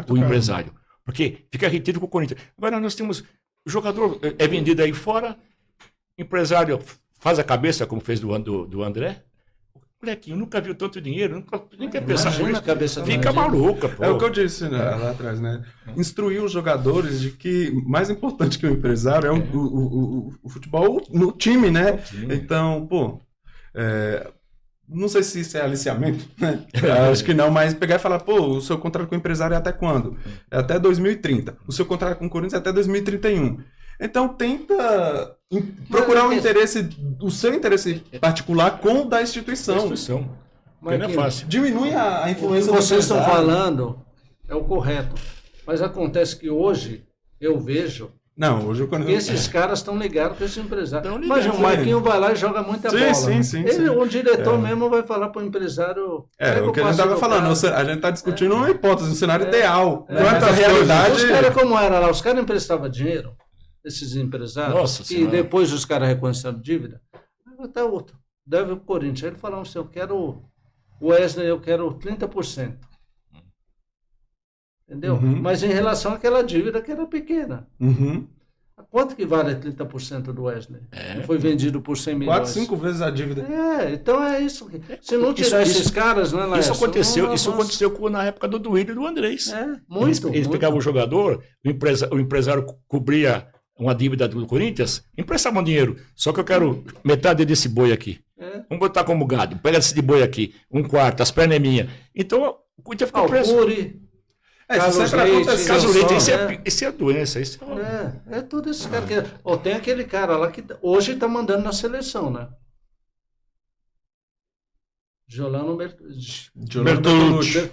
S3: o empresário. Porque fica retido com o Corinthians. Agora nós temos... O jogador é vendido aí fora, empresário faz a cabeça, como fez do André. O molequinho nunca viu tanto dinheiro, nem quer pensar
S1: Imagina
S3: nisso.
S1: a cabeça
S3: Fica maluca, pô.
S6: É o que eu disse, né, lá atrás, né? Instruir os jogadores de que mais importante que o empresário é o futebol no time, né? Então, pô, não sei se isso é aliciamento, né? Acho que não, mas pegar e falar, pô, o seu contrato com o empresário é até quando? É até 2030. O seu contrato com o Corinthians é até 2031. Então tenta procurar o seu interesse particular com o da instituição.
S3: Mas não é fácil.
S6: Diminui a influência
S1: O que vocês
S6: do
S1: estão
S6: empresário.
S1: falando é o correto. Mas acontece que hoje eu vejo
S6: Não, hoje quando
S1: que esses caras estão ligados com esse empresário.
S3: Estão ligados,
S1: Imagina, o Marquinhos vai lá e joga muita bola.
S6: Sim.
S1: O diretor mesmo vai falar para o empresário...
S6: O que a gente estava falando, a gente está discutindo uma hipótese, um cenário ideal. Quanto à
S1: Os
S6: realidade...
S1: caras como era lá, os caras emprestavam dinheiro, esses empresários,
S3: Nossa
S1: e
S3: Senhora.
S1: depois os caras reconheceram dívida, até outro, deve o Corinthians. Ele falou assim, eu quero o Wesley, eu quero 30%. Entendeu?
S6: Uhum.
S1: Mas em relação àquela dívida que era pequena.
S6: Uhum.
S1: Quanto que vale 30% do Wesley? Foi vendido por 100 milhões.
S6: 4, 5 vezes a dívida.
S1: Então é isso. Se não tirar esses caras, né, Laércio?
S3: Isso aconteceu na época do Duílio e do Andrés. Eles
S1: muito.
S3: pegavam o jogador, o empresário cobria uma dívida do Corinthians, emprestavam dinheiro. Só que eu quero metade desse boi aqui. Vamos botar como gado. Pega esse de boi aqui, 1/4, as pernas é minha. Então o Corinthians ficou preso.
S6: Isso sempre aconteceu.
S3: Caso Leite, isso é doença. Isso
S1: é tudo esse cara. Tem aquele cara lá que hoje está mandando na seleção, né? Giolano Bertolucci.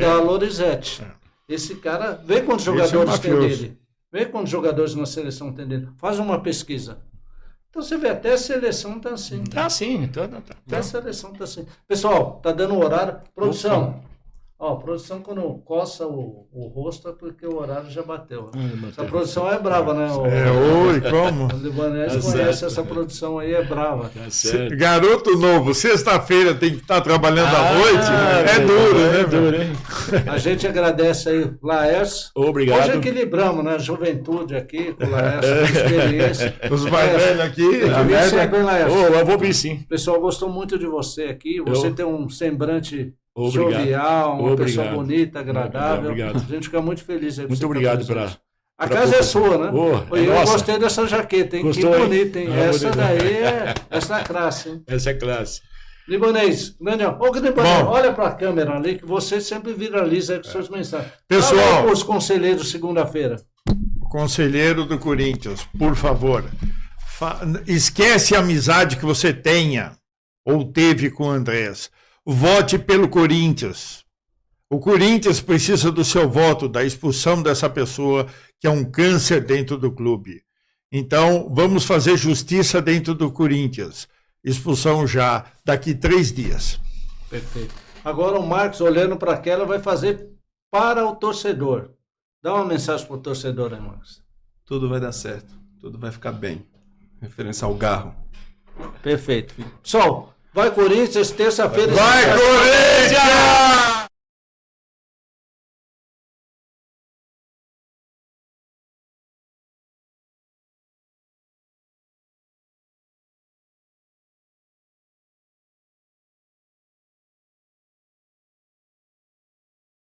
S1: Da Lorizete. Esse cara, vê quantos jogadores tem dele. Vê quantos jogadores na seleção tem dele. Faz uma pesquisa. Então você vê, até a seleção está assim.
S3: Está assim.
S1: Até a seleção está assim. Pessoal, está dando o horário. Produção. Ó, a produção quando coça o rosto é porque o horário já bateu.
S3: Ah,
S1: Essa produção é brava, né?
S2: Oi, como?
S1: O libanês
S3: Tá
S1: conhece
S3: certo.
S1: essa produção aí, é brava.
S3: Tá certo.
S2: Garoto novo, sexta-feira tem que estar trabalhando à noite. É duro, né?
S3: É
S2: meu?
S3: duro, hein?
S1: A gente agradece aí, Laércio.
S3: Obrigado.
S1: Hoje equilibramos, né? Juventude aqui, com o Laércio, com experiência.
S2: Os mais velhos aqui.
S1: Eu vi sempre, Laércio.
S3: Ô, eu vou vir sim.
S1: O pessoal gostou muito de você aqui. Você
S3: Eu-
S1: tem um semblante
S3: Obrigado.
S1: jovial, uma pessoa
S3: Obrigado.
S1: bonita, agradável.
S3: Obrigado.
S1: A gente fica muito feliz. Aí por
S3: Muito
S1: você
S3: obrigado
S1: estar
S3: pela.
S1: presente. A
S3: pela
S1: casa é
S3: proporção.
S1: sua, né?
S3: Ô, é
S1: eu
S3: nossa.
S1: gostei dessa jaqueta, hein?
S3: Gostou,
S1: Que
S3: hein?
S1: bonita, hein?
S3: Ah,
S1: Essa
S3: bonito.
S1: daí é essa classe, hein?
S3: Essa é classe.
S1: Libanês, Daniel, ô Libanês,
S2: Bom.
S1: olha para a câmera ali, que você sempre viraliza aí com suas mensagens.
S2: Pessoal.
S1: Fala aí pros conselheiros segunda-feira.
S2: Conselheiro do Corinthians, por favor, esquece a amizade que você tenha ou teve com o Andrés. Vote pelo Corinthians. O Corinthians precisa do seu voto, da expulsão dessa pessoa que é um câncer dentro do clube. Então, vamos fazer justiça dentro do Corinthians. Expulsão já daqui 3 dias.
S1: Perfeito. Agora o Marcos, olhando para aquela, vai fazer para o torcedor. Dá uma mensagem para o torcedor aí, Marcos.
S6: Tudo vai dar certo. Tudo vai ficar bem. Referência ao Garro.
S1: Perfeito. Pessoal, vai Corinthians, terça-feira.
S2: Vai, Corinthians!